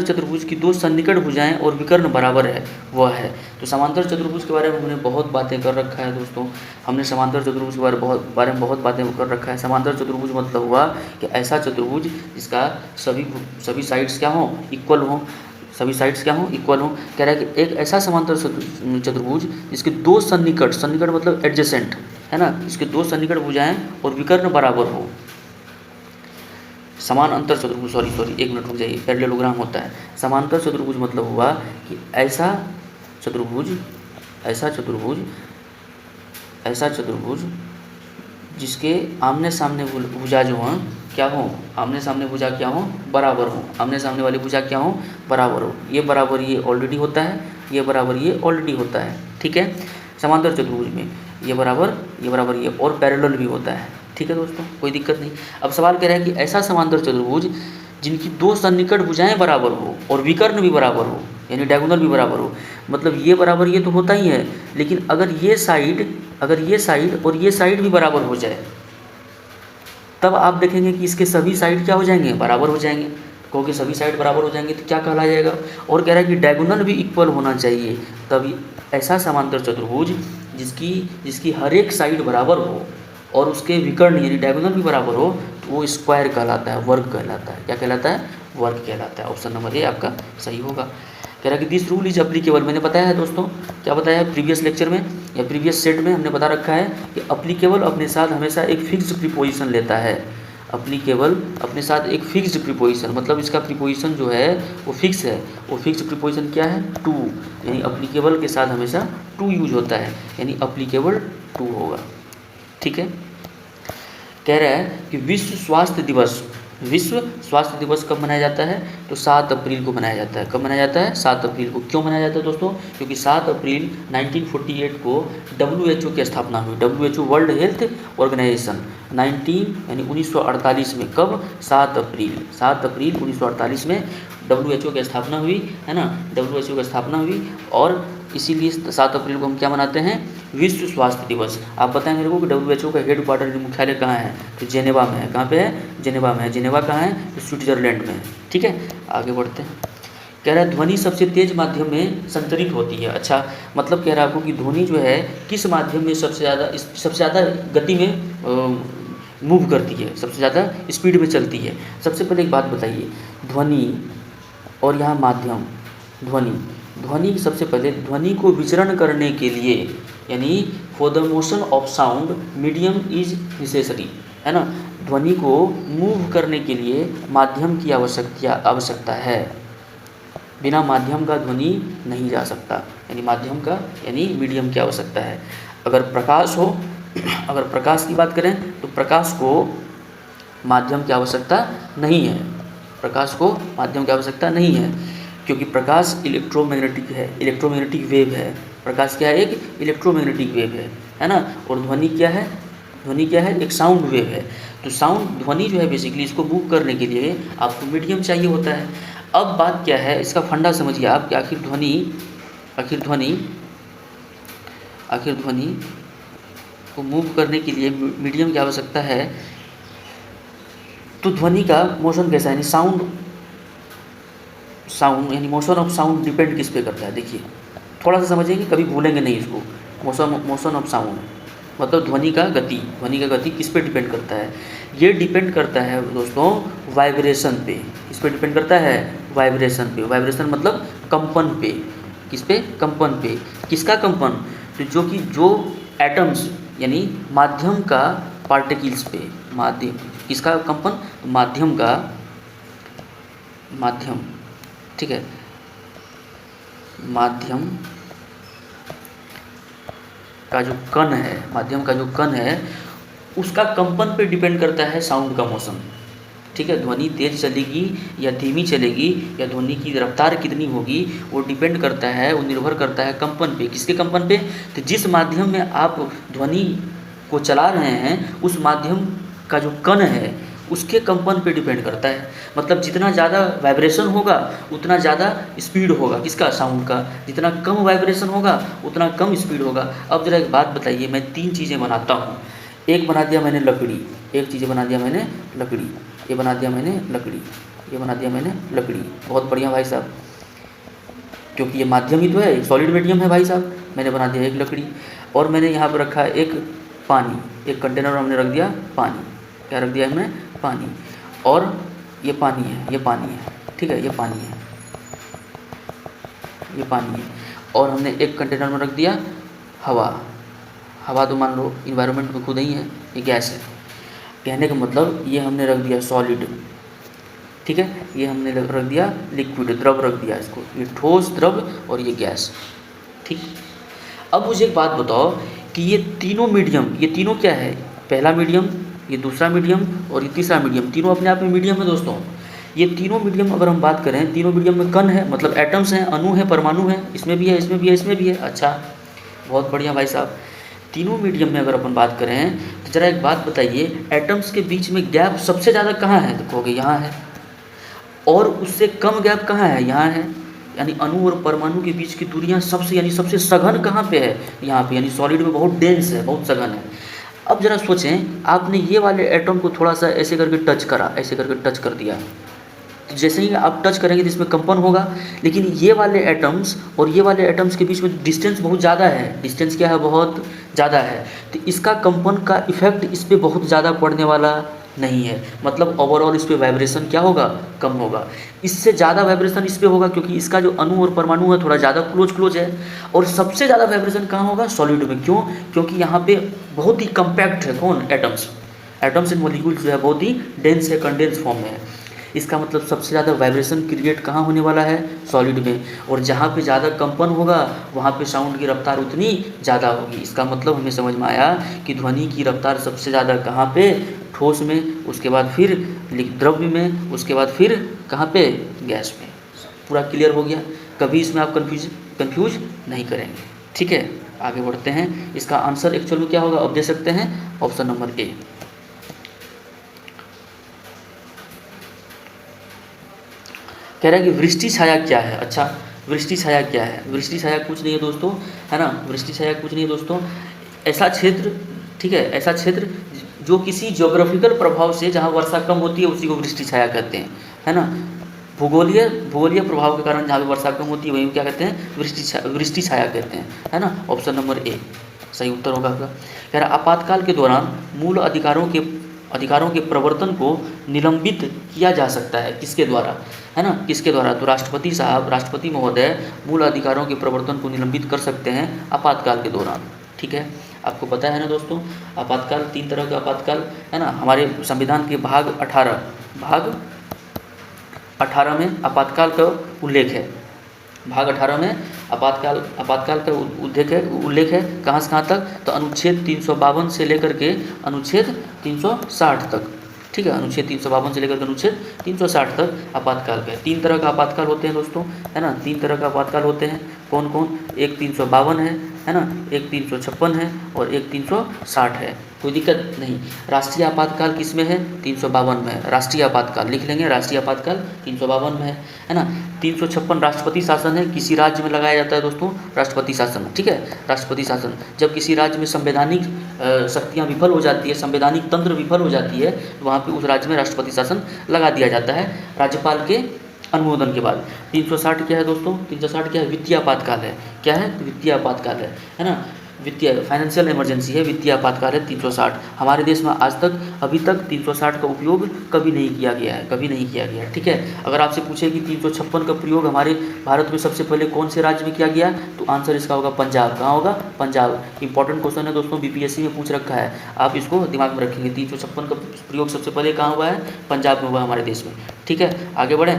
चतुर्भुज की 2 सन्निकट भुजाएं और विकर्ण बराबर है, वह है। तो समांतर चतुर्भुज के बारे में हमने बहुत बातें कर रखा है दोस्तों, हमने समांतर चतुर्भुज के बारे में बहुत बातें कर रखा है। समांतर चतुर्भुज मतलब हुआ कि ऐसा चतुर्भुज जिसका सभी साइड्स क्या हों? इक्वल हों। सभी साइड्स क्या हों, इक्वल हों। कह रहा है कि एक ऐसा समांतर चतुर्भुज जिसके दो सन्निकट, सन्निकट मतलब एडजेसेंट है ना, इसके दो सन्निकट भुजाएं और विकर्ण बराबर हो। समान अंतर चतुर्भुज, सॉरी एक मिनट रुक जाइए, पैरेललोग्राम होता है। समांतर चतुर्भुज मतलब हुआ कि ऐसा चतुर्भुज जिसके आमने सामने भुजा जो हों क्या हो, आमने सामने भुजा क्या हो, बराबर हो, आमने सामने वाली भुजा क्या हो, बराबर हो। ये बराबर ये ऑलरेडी होता है, ये बराबर ये ऑलरेडी होता है, ठीक है। समांतर चतुर्भुज में ये बराबर ये और पैरेलल भी होता है, ठीक है दोस्तों, कोई दिक्कत नहीं। अब सवाल कह रहा है कि ऐसा समांतर चतुर्भुज जिनकी दो सन्निकट भुजाएं बराबर हो और विकर्ण भी बराबर हो, यानी डायगोनल भी बराबर हो। मतलब ये बराबर ये तो होता ही है, लेकिन अगर ये साइड और ये साइड भी बराबर हो जाए, तब आप देखेंगे कि इसके सभी साइड क्या हो जाएंगे, बराबर हो जाएंगे। क्योंकि सभी साइड बराबर हो जाएंगे तो क्या कहला जाएगा। और कह रहा है कि डायगोनल भी इक्वल होना चाहिए, तभी ऐसा समांतर चतुर्भुज जिसकी हर एक साइड बराबर हो और उसके विकर्ण यानी डायगोनल भी बराबर हो, तो वो स्क्वायर कहलाता है, वर्ग कहलाता है। क्या कहलाता है, वर्ग कहलाता है। ऑप्शन नंबर ए आपका सही होगा। कह रहा है कि दिस रूल इज अप्लीकेबल, मैंने बताया है दोस्तों, क्या बताया है प्रीवियस लेक्चर में या प्रीवियस सेट में हमने बता रखा है कि अप्लीकेबल अपने साथ हमेशा एक फिक्स्ड प्रीपोजिशन लेता है। अप्लीकेबल अपने साथ एक फिक्स्ड प्रीपोजिशन, मतलब इसका प्रीपोजिशन जो है वो फिक्स है। वो फिक्स्ड प्रीपोजिशन क्या है, टू, यानी अप्लीकेबल के साथ हमेशा टू यूज होता है, यानी अप्लीकेबल टू होगा, ठीक है। कह रहा है कि विश्व स्वास्थ्य दिवस कब मनाया जाता है, तो 7 अप्रैल को मनाया जाता है। कब मनाया जाता है, 7 अप्रैल को। क्यों मनाया जाता है दोस्तों, क्योंकि 7 अप्रैल 1948 को WHO की स्थापना हुई। WHO वर्ल्ड हेल्थ ऑर्गेनाइजेशन 1948 में, कब, 7 अप्रैल 1948 में WHO की स्थापना हुई, है ना, WHO की स्थापना हुई। और इसीलिए 7 अप्रैल को हम क्या मनाते हैं, विश्व स्वास्थ्य दिवस। आप बताएं मेरे को कि WHO का हेड क्वार्टर मुख्यालय कहाँ है, तो जेनेवा में है। कहाँ पे है, जेनेवा में है। जेनेवा कहाँ है, तो स्विट्जरलैंड में है, ठीक है। आगे बढ़ते हैं। कह रहा है ध्वनि सबसे तेज माध्यम में संचरित होती है। अच्छा, मतलब कह रहा है आपको कि ध्वनि जो है किस माध्यम में सबसे ज़्यादा गति में मूव करती है, सबसे ज़्यादा स्पीड में चलती है। सबसे पहले एक बात बताइए, ध्वनि और यहाँ माध्यम, ध्वनि सबसे पहले ध्वनि को विचरण करने के लिए, यानी for the motion of sound medium is necessary, है ना। ध्वनि को मूव करने के लिए माध्यम की आवश्यकता है। बिना माध्यम का ध्वनि नहीं जा सकता, यानी मीडियम की आवश्यकता है। अगर प्रकाश की बात करें तो प्रकाश को माध्यम की आवश्यकता नहीं है, क्योंकि प्रकाश इलेक्ट्रोमैग्नेटिक वेव है। प्रकाश क्या है, एक इलेक्ट्रोमैग्नेटिक वेव है ना। और ध्वनि क्या है, एक साउंड वेव है। तो ध्वनि जो है बेसिकली इसको मूव करने के लिए आपको मीडियम चाहिए होता है। अब बात क्या है, इसका फंडा समझिए आप कि आखिर ध्वनि को मूव करने के लिए मीडियम की आवश्यकता है। तो ध्वनि का मोशन कैसा है, यानी साउंड यानी मोशन ऑफ साउंड डिपेंड किस पे करता है। देखिए थोड़ा सा समझेंगे, कभी भूलेंगे नहीं इसको। मोशन ऑफ साउंड मतलब ध्वनि का गति किस पे डिपेंड करता है। ये डिपेंड करता है दोस्तों वाइब्रेशन पे। किस पे डिपेंड करता है, वाइब्रेशन पे। वाइब्रेशन मतलब कंपन पे। किस पे, कंपन पे। किसका कंपन, तो जो एटम्स यानी माध्यम का पार्टिकल्स पे। माध्यम किसका कंपन, माध्यम, ठीक है। माध्यम का जो कण है उसका कंपन पे डिपेंड करता है साउंड का मोशन, ठीक है। ध्वनि तेज चलेगी या धीमी चलेगी या ध्वनि की रफ्तार कितनी होगी, वो निर्भर करता है कंपन पे। किसके कंपन पे, तो जिस माध्यम में आप ध्वनि को चला रहे हैं उस माध्यम का जो कण है उसके कंपन पे डिपेंड करता है। मतलब जितना ज़्यादा वाइब्रेशन होगा उतना ज़्यादा स्पीड होगा किसका, साउंड का। जितना कम वाइब्रेशन होगा उतना कम स्पीड होगा। अब जरा एक बात बताइए, मैं 3 चीज़ें बनाता हूँ। एक बना दिया मैंने लकड़ी, ये बना दिया मैंने लकड़ी। बहुत बढ़िया भाई साहब, क्योंकि ये माध्यम ही तो है, सॉलिड मीडियम है भाई साहब। मैंने बना दिया एक लकड़ी, और मैंने यहाँ पर रखा एक पानी, एक कंटेनर में हमने रख दिया पानी। क्या रख दिया हमने, पानी। और ये पानी है, ठीक है, ये पानी है। ये पानी है, और हमने एक कंटेनर में रख दिया हवा। हवा तो मान लो इन्वायरमेंट में खुद ही है, ये गैस है। कहने का मतलब ये हमने रख दिया सॉलिड, ठीक है, ये हमने रख दिया लिक्विड, द्रव रख दिया इसको, ये ठोस, द्रव और ये गैस, ठीक। अब मुझे एक बात बताओ कि ये तीनों मीडियम, ये तीनों क्या है, पहला मीडियम, ये दूसरा मीडियम और ये तीसरा मीडियम, तीनों अपने आप में मीडियम है दोस्तों। ये तीनों मीडियम अगर हम बात करें, तीनों मीडियम में कण है, मतलब एटम्स हैं, अणु है, परमाणु है, इसमें भी है, इसमें भी है, इसमें भी है। अच्छा, बहुत बढ़िया भाई साहब। तीनों मीडियम में अगर अपन बात करें तो ज़रा एक बात बताइए, एटम्स के बीच में गैप सबसे ज़्यादा कहाँ है? देखोगे यहाँ है, और उससे कम गैप कहाँ है? यहाँ है। यानी अणु और परमाणु के बीच की दूरियाँ सबसे, यानी सबसे सघन कहाँ पे है? यहाँ पे, यानी सॉलिड में बहुत डेंस है, बहुत सघन है। अब जरा सोचें, आपने ये वाले एटम को थोड़ा सा ऐसे करके टच करा, ऐसे करके टच कर दिया, तो जैसे ही आप टच करेंगे तो इसमें कंपन होगा। लेकिन ये वाले एटम्स और ये वाले एटम्स के बीच में डिस्टेंस बहुत ज़्यादा है, डिस्टेंस क्या है? बहुत ज़्यादा है, तो इसका कंपन का इफेक्ट इस पर बहुत ज़्यादा पड़ने वाला नहीं है। मतलब ओवरऑल इस पर वाइब्रेशन क्या होगा? कम होगा। इससे ज़्यादा वाइब्रेशन इस पर होगा क्योंकि इसका जो अणु और परमाणु है थोड़ा ज़्यादा क्लोज है, और सबसे ज़्यादा वाइब्रेशन कहाँ होगा? सॉलिड में। क्यों? क्योंकि यहाँ पे बहुत ही कम्पैक्ट है, कौन? एटम्स। एटम्स एंड मॉलिक्यूल्स जो है बहुत ही डेंस है, कंडेंस फॉर्म में है। इसका मतलब सबसे ज़्यादा वाइब्रेशन क्रिएट कहाँ होने वाला है? सॉलिड में। और जहाँ पे ज़्यादा कंपन होगा वहाँ पे साउंड की रफ्तार उतनी ज़्यादा होगी। इसका मतलब हमें समझ में आया कि ध्वनि की रफ्तार सबसे ज़्यादा कहाँ पे? ठोस में, उसके बाद फिर द्रव्य में, उसके बाद फिर कहाँ पे? गैस में। पूरा क्लियर हो गया? कभी इसमें आप कन्फ्यूज नहीं करेंगे, ठीक है। आगे बढ़ते हैं। इसका आंसर एक्चुअल में क्या होगा अब दे सकते हैं, ऑप्शन नंबर ए। कह रहा है कि वृष्टि छाया क्या है? अच्छा, वृष्टि छाया क्या है? वृष्टि छाया कुछ नहीं है दोस्तों, है ना। वृष्टि छाया कुछ नहीं है दोस्तों, ऐसा क्षेत्र, ठीक है, ऐसा क्षेत्र जो किसी ज्योग्राफिकल प्रभाव से जहाँ वर्षा कम होती है उसी को वृष्टि छाया कहते हैं, है ना। भूगोलीय प्रभाव के कारण जहाँ पे वर्षा कम होती है वही क्या कहते हैं? वृष्टि छाया कहते हैं, है ना। ऑप्शन नंबर ए सही उत्तर होगा आपका। कह रहा आपातकाल के दौरान मूल अधिकारों के प्रवर्तन को निलंबित किया जा सकता है, किसके द्वारा? है ना, किसके द्वारा? तो राष्ट्रपति साहब, राष्ट्रपति महोदय मूल अधिकारों के प्रवर्तन को निलंबित कर सकते हैं आपातकाल के दौरान, ठीक है। आपको पता है ना दोस्तों, आपातकाल 3 तरह का आपातकाल है ना। हमारे संविधान के भाग 18 में आपातकाल का उल्लेख है। भाग 18 में आपातकाल का उल्लेख है कहाँ से कहाँ तक? तो अनुच्छेद 352 से लेकर के अनुच्छेद 360 तक, ठीक है। अनुच्छेद 352 से लेकर अनुच्छेद 360 तक आपातकाल का है। 3 तरह का आपातकाल होते हैं दोस्तों, है ना। 3 तरह का आपातकाल होते हैं, कौन कौन? एक 352 है ना, एक 356 है और एक 360 है। कोई दिक्कत नहीं। राष्ट्रीय आपातकाल किस में है? 352 में है। राष्ट्रीय आपातकाल लिख लेंगे, राष्ट्रीय आपातकाल 352 में है ना। 356 राष्ट्रपति शासन है, किसी राज्य में लगाया जाता है दोस्तों राष्ट्रपति शासन, ठीक है। राष्ट्रपति शासन जब किसी राज्य में संवैधानिक शक्तियाँ विफल हो जाती है, संवैधानिक तंत्र विफल हो जाती है, तो वहाँ पे उस राज्य में राष्ट्रपति शासन लगा दिया जाता है राज्यपाल के अनुमोदन के बाद। 360 क्या है दोस्तों? 360 क्या है? वित्तीय आपातकाल है। क्या है? वित्तीय आपातकाल है ना। वित्तीय फाइनेंशियल इमरजेंसी है, वित्तीय आपातकाल है 360। हमारे देश में आज तक अभी तक 360 का उपयोग कभी नहीं किया गया है, कभी नहीं किया गया है, ठीक है। अगर आपसे पूछे कि 356 का प्रयोग हमारे भारत में सबसे पहले कौन से राज्य में किया गया, तो आंसर इसका होगा पंजाब। कहाँ होगा? पंजाब। इंपॉर्टेंट क्वेश्चन है दोस्तों, बीपीएससी में पूछ रखा है, आप इसको दिमाग में रखेंगे। 356 का प्रयोग सबसे पहले कहाँ हुआ है? पंजाब में हुआ हमारे देश में, ठीक है। आगे बढ़ें।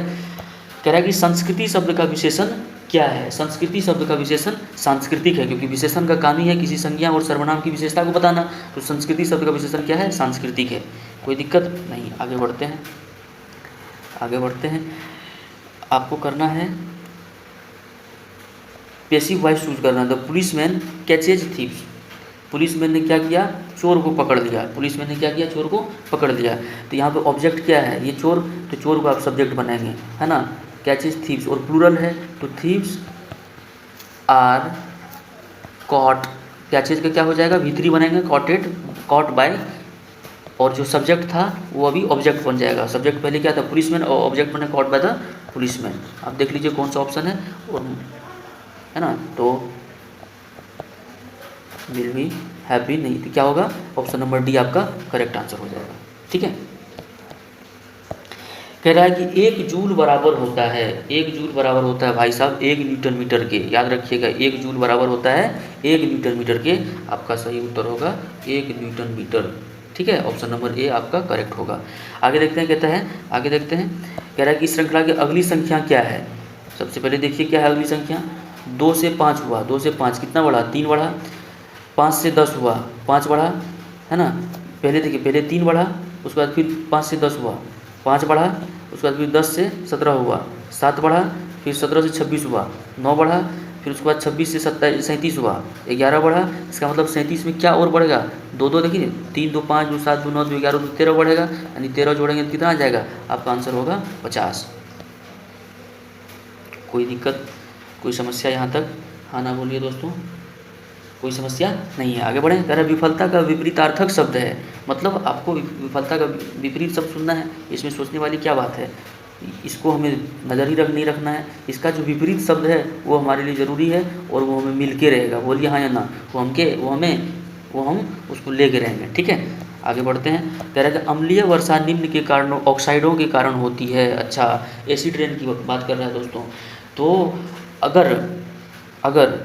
कह रहा है कि संस्कृति शब्द का विशेषण क्या है? संस्कृति शब्द का विशेषण सांस्कृतिक है, क्योंकि विशेषण का काम ही है किसी संज्ञा और सर्वनाम की विशेषता को बताना। तो संस्कृति शब्द का विशेषण क्या है? सांस्कृतिक है। कोई दिक्कत नहीं। आगे बढ़ते हैं, आगे बढ़ते हैं। आपको करना है पैसिव वॉइस चूज करना। The policeman catches thieves. Policeman ने क्या किया? चोर को पकड़ लिया। पुलिसमैन ने क्या किया? चोर को पकड़ लिया। तो यहाँ पे ऑब्जेक्ट क्या है? ये चोर, तो चोर को आप सब्जेक्ट बनाएंगे, है ना। कैचेज थीव्स और प्लूरल है तो थीव्स आर कॉट। कैचेज का क्या हो जाएगा? V3 बनाएंगे, कॉटेड, कॉट बाय, और जो सब्जेक्ट था वो अभी ऑब्जेक्ट बन जाएगा। सब्जेक्ट पहले क्या था? पुलिसमैन, और ऑब्जेक्ट बने कॉट बाय द पुलिसमैन। आप देख लीजिए कौन सा ऑप्शन है, और है ना। तो विल बी हैप्पी नहीं, तो क्या होगा? ऑप्शन नंबर डी आपका करेक्ट आंसर हो जाएगा, ठीक है। कह रहा है कि 1 जूल बराबर होता है, 1 जूल बराबर होता है भाई साहब 1 न्यूटन मीटर के। याद रखिएगा 1 जूल बराबर होता है 1 न्यूटन मीटर के। आपका सही उत्तर होगा 1 न्यूटन मीटर। ठीक है, ऑप्शन नंबर ए आपका करेक्ट होगा। आगे देखते हैं, कहता है आगे देखते हैं, कह रहा है कि श्रृंखला की अगली संख्या क्या है। सबसे पहले देखिए क्या है अगली संख्या। 2 से 5 हुआ, 2 से 5 कितना बढ़ा, 3 बढ़ा। 5 से 10 हुआ, 5 बढ़ा, है ना। पहले देखिए, पहले 3 बढ़ा, उसके बाद फिर 5 से 10 हुआ, 5 बढ़ा, उसके बाद फिर 10 से 17 हुआ, 7 बढ़ा, फिर 17 से 26 हुआ, 9 बढ़ा, फिर उसके बाद 26 से 37 हुआ, 11 बढ़ा। इसका मतलब 37 में क्या और बढ़ेगा, 2 2 देखिए, 3 2 5 2 7 2 9 2 11 2 13 बढ़ेगा, यानी 13 जोड़ेंगे तो कितना आ जाएगा, आपका आंसर होगा 50। कोई दिक्कत, कोई समस्या यहाँ तक? हाँ ना बोलिए दोस्तों, कोई समस्या नहीं है। आगे बढ़ें। कह रहा है विफलता का विपरीतार्थक शब्द है, मतलब आपको विफलता का विपरीत शब्द सुनना है। इसमें सोचने वाली क्या बात है, इसको हमें नज़र ही नहीं रखना है। इसका जो विपरीत शब्द है वो हमारे लिए ज़रूरी है और वो हमें मिल के रहेगा। बोलिए हाँ या ना, वो हम उसको ले के रहेंगे। ठीक है, आगे बढ़ते हैं। कह रहा है कि अम्लीय वर्षा निम्न के कारण ऑक्साइडों के कारण होती है। अच्छा, एसिड रेन की बात कर रहा है दोस्तों। तो अगर अगर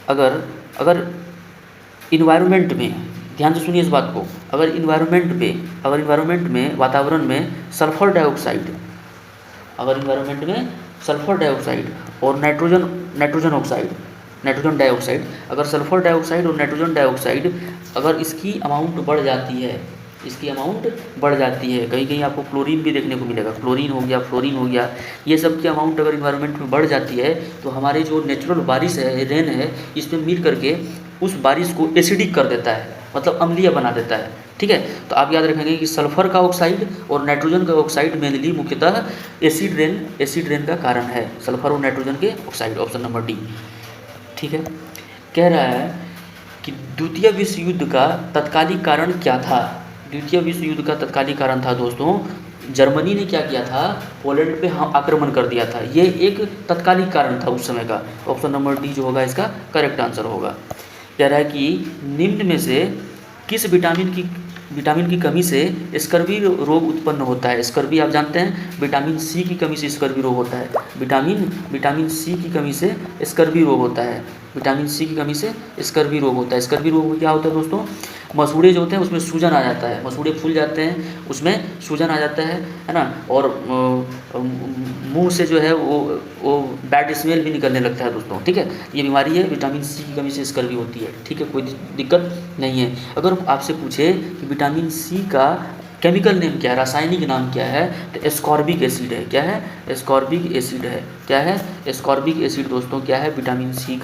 अगर अगर इन्वायरमेंट में, ध्यान से सुनिए इस बात को, अगर इन्वायरमेंट में वातावरण में सल्फर डाइऑक्साइड, अगर इन्वायरमेंट में सल्फर डाइऑक्साइड और नाइट्रोजन डाइऑक्साइड, अगर सल्फर डाइऑक्साइड और नाइट्रोजन डाइऑक्साइड अगर इसकी अमाउंट बढ़ जाती है, कहीं कहीं आपको क्लोरीन भी देखने को मिलेगा, क्लोरीन हो गया, फ्लोरीन हो गया, ये सब की अमाउंट अगर इन्वायरमेंट में बढ़ जाती है तो हमारे जो नेचुरल बारिश है, रेन है, इसमें मिल करके उस बारिश को एसिडिक कर देता है, मतलब अम्लीय बना देता है। ठीक है, तो आप याद रखेंगे कि सल्फर का ऑक्साइड और नाइट्रोजन का ऑक्साइड मेनली मुख्यतः एसिड रेन का कारण है, सल्फर और नाइट्रोजन के ऑक्साइड, ऑप्शन नंबर डी। ठीक है, कह रहा है कि द्वितीय विश्व युद्ध का तत्कालिक कारण क्या था। द्वितीय विश्व युद्ध का तत्कालिक कारण था दोस्तों, जर्मनी ने क्या किया था, पोलैंड पे आक्रमण कर दिया था। ये एक तत्कालिक कारण था उस समय का। ऑप्शन नंबर डी जो होगा इसका करेक्ट आंसर होगा। कह रहा है कि निम्न में से किस विटामिन की कमी से स्कर्वी रोग उत्पन्न होता है। स्कर्वी आप जानते हैं, विटामिन सी की कमी से स्कर्वी रोग होता है। विटामिन सी की कमी से स्कर्वी रोग होता है। विटामिन सी की कमी से स्कर्वी रोग होता है। स्कर्वी रोग में क्या होता है दोस्तों, मसूड़े जो होते हैं उसमें सूजन आ जाता है, मसूड़े फूल जाते हैं, उसमें सूजन आ जाता है ना, और मुंह से जो है वो बैड स्मेल भी निकलने लगता है दोस्तों। ठीक है, ये बीमारी है, विटामिन सी की कमी से स्कर्वी होती है। ठीक है, कोई दिक्कत नहीं है। अगर आपसे पूछे कि विटामिन सी का केमिकल नेम क्या है, रासायनिक नाम क्या है, तो एस्कॉर्बिक एसिड है। क्या है, एस्कॉर्बिक एसिड है। क्या है, एस्कॉर्बिक एसिड दोस्तों क्या है, विटामिन सी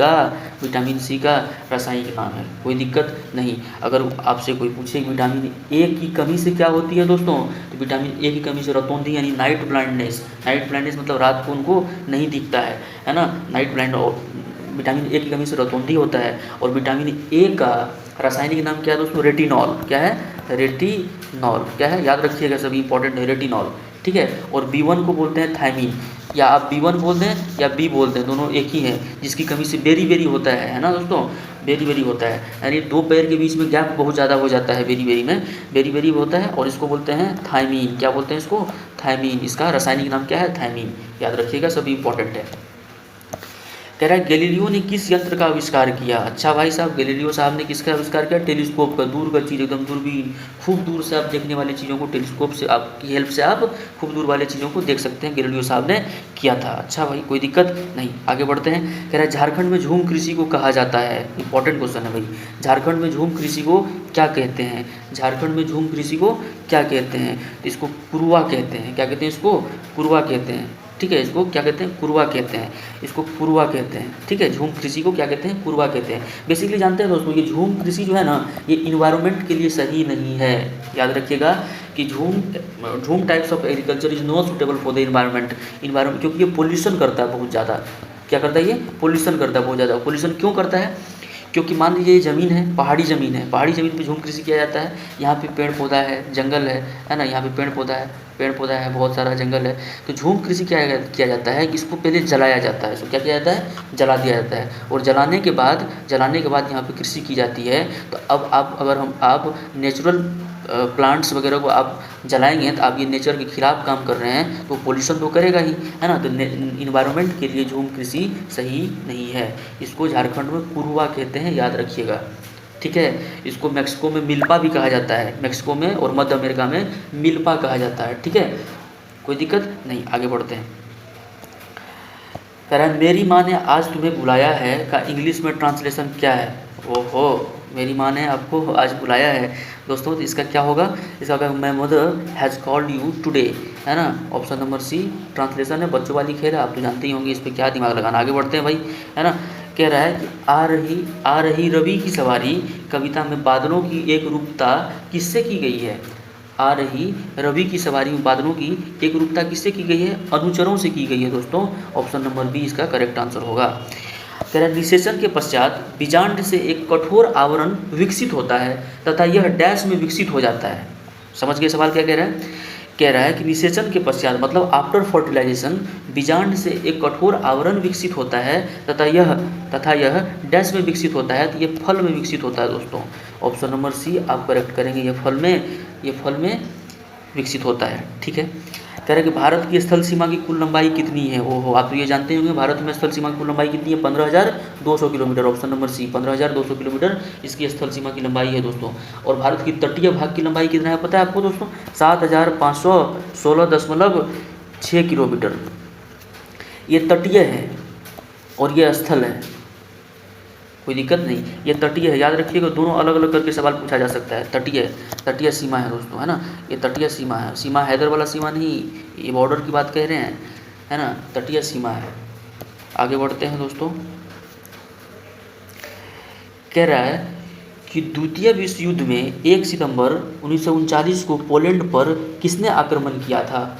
का रासायनिक नाम है। कोई दिक्कत नहीं। अगर आपसे कोई पूछे कि विटामिन ए की कमी से क्या होती है दोस्तों, तो विटामिन ए की कमी से रतौंधी यानी नाइट ब्लाइंडनेस मतलब रात को उनको नहीं दिखता है ना, नाइट ब्लाइंड। विटामिन ए की कमी से रतौंधी होता है। और विटामिन ए का रासायनिक नाम क्या है दोस्तों, रेटिनॉल। क्या है, रेटिनॉल। क्या है, याद रखिएगा, सभी इंपॉर्टेंट है, रेटिनॉल। ठीक है, और B1 को बोलते हैं थायमीन, या आप B1 बोल दें या बी बोल दें, दोनों एक ही है, जिसकी कमी से बेरी होता है ना दोस्तों, बेरी होता है, यानी दो पैर के बीच में गैप बहुत ज़्यादा हो जाता है, बेरी होता है, और इसको बोलते हैं थायमीन। क्या बोलते हैं इसको, थायमीन। इसका रासायनिक नाम क्या है, थायमीन। याद रखिएगा, सभी इंपॉर्टेंट है। कह रहा है गैलीलियो ने किस यंत्र का आविष्कार किया। अच्छा भाई साहब, गैलीलियो साहब ने किसका आविष्कार किया, टेलीस्कोप का। दूर का चीज़, एकदम दूरबीन, खूब दूर से आप देखने वाली चीज़ों को टेलीस्कोप से आपकी हेल्प से आप खूब दूर वाले चीज़ों को देख सकते हैं, गैलीलियो साहब ने किया था। अच्छा भाई, कोई दिक्कत नहीं। आगे बढ़ते हैं। कह रहा है झारखंड में झूम कृषि को कहा जाता है। इंपॉर्टेंट क्वेश्चन है भाई, झारखंड में झूम कृषि को क्या कहते हैं। झारखंड में झूम कृषि को क्या कहते हैं, इसको कुरुआ कहते हैं। क्या कहते हैं, इसको कुरुआ कहते हैं। ठीक है, इसको क्या कहते हैं, कुरुआ कहते हैं, इसको कुरुआ कहते हैं। ठीक है, झूम कृषि को क्या कहते हैं, कुरुआ कहते हैं। बेसिकली जानते हैं दोस्तों, ये झूम कृषि जो है ना, ये इन्वायरमेंट के लिए सही नहीं है। याद रखिएगा कि झूम types of agriculture is not suitable for the environment, क्योंकि ये पोल्यूशन करता है बहुत ज़्यादा। क्या करता है, ये पोल्यूशन करता है बहुत ज़्यादा। पोल्यूशन क्यों करता है, क्योंकि मान लीजिए ये ज़मीन है, पहाड़ी ज़मीन है, पहाड़ी ज़मीन पे झूम कृषि किया जाता है। यहाँ पे पेड़ पौधा है, जंगल है ना, यहाँ पे पेड़ पौधा है, बहुत सारा जंगल है। तो झूम कृषि क्या किया जाता है कि इसको पहले जलाया जाता है। इसको क्या किया जाता है, जला दिया जाता है, और जलाने के बाद यहाँ पे कृषि की जाती है। तो अब आप नेचुरल प्लांट्स वगैरह को आप जलाएंगे तो आप ये नेचर के खिलाफ काम कर रहे हैं, तो पोल्यूशन तो करेगा ही, है ना। तो इन्वायरमेंट के लिए झूम कृषि सही नहीं है। इसको झारखंड में कुरुआ कहते हैं, याद रखिएगा, ठीक है। इसको मैक्सिको में मिल्पा भी कहा जाता है, मैक्सिको में और मध्य अमेरिका में मिल्पा कहा जाता है, ठीक है। कोई दिक्कत नहीं, आगे बढ़ते हैं। कह रहा है मेरी माँ ने आज तुम्हें बुलाया है का इंग्लिश में ट्रांसलेशन क्या है? ओहो, मेरी माँ ने आपको आज बुलाया है दोस्तों, तो इसका क्या होगा? इसका होगा my mother has called you today, है ना। ऑप्शन नंबर सी ट्रांसलेशन है। बच्चों वाली खेल है, आप तो जानते ही होंगे, इस पर क्या दिमाग लगाना। आगे बढ़ते हैं भाई, है ना। कह रहा है कि आ रही रवि की सवारी कविता में बादलों की एक रूपता किससे की गई है? आ रही रवि की सवारी में बादलों की एक रूपता किससे की गई है? अनुचरों से की गई है दोस्तों। ऑप्शन नंबर बी इसका करेक्ट आंसर होगा। कह रहा है निषेचन के पश्चात बीजांड से एक कठोर आवरण विकसित होता है तथा यह डैश में विकसित हो जाता है। समझ गए सवाल क्या कह रहा है? कह रहा है कि निषेचन के पश्चात मतलब आफ्टर फर्टिलाइजेशन बीजांड से एक कठोर आवरण विकसित होता है तथा यह डैश में विकसित होता है, तो ये फल में विकसित होता है दोस्तों। ऑप्शन नंबर सी आप करेक्ट करेंगे, ये फल में विकसित होता है, ठीक है। कह रहे कि भारत की स्थल सीमा की कुल लंबाई कितनी है? ओहो, आप तो ये जानते होंगे, भारत में स्थल सीमा की कुल लंबाई कितनी है? 15,200 kilometre. Option number C 15,200 kilometre इसकी स्थल सीमा की लंबाई है दोस्तों। और भारत की तटीय भाग की लंबाई कितना है पता है आपको दोस्तों? 7,516.6 किलोमीटर। ये तटीय है और ये स्थल है, कोई दिक्कत नहीं। ये तटीय है, याद रखिएगा, दोनों अलग अलग करके सवाल पूछा जा सकता है। तटीय सीमा है दोस्तों, है ना। ये तटीय सीमा है, सीमा हैदर वाला सीमा नहीं, ये बॉर्डर की बात कह रहे हैं, है ना। तटीय सीमा है। आगे बढ़ते हैं दोस्तों। कह रहा है कि द्वितीय विश्व युद्ध में 1 सितंबर 1939 को पोलैंड पर किसने आक्रमण किया था?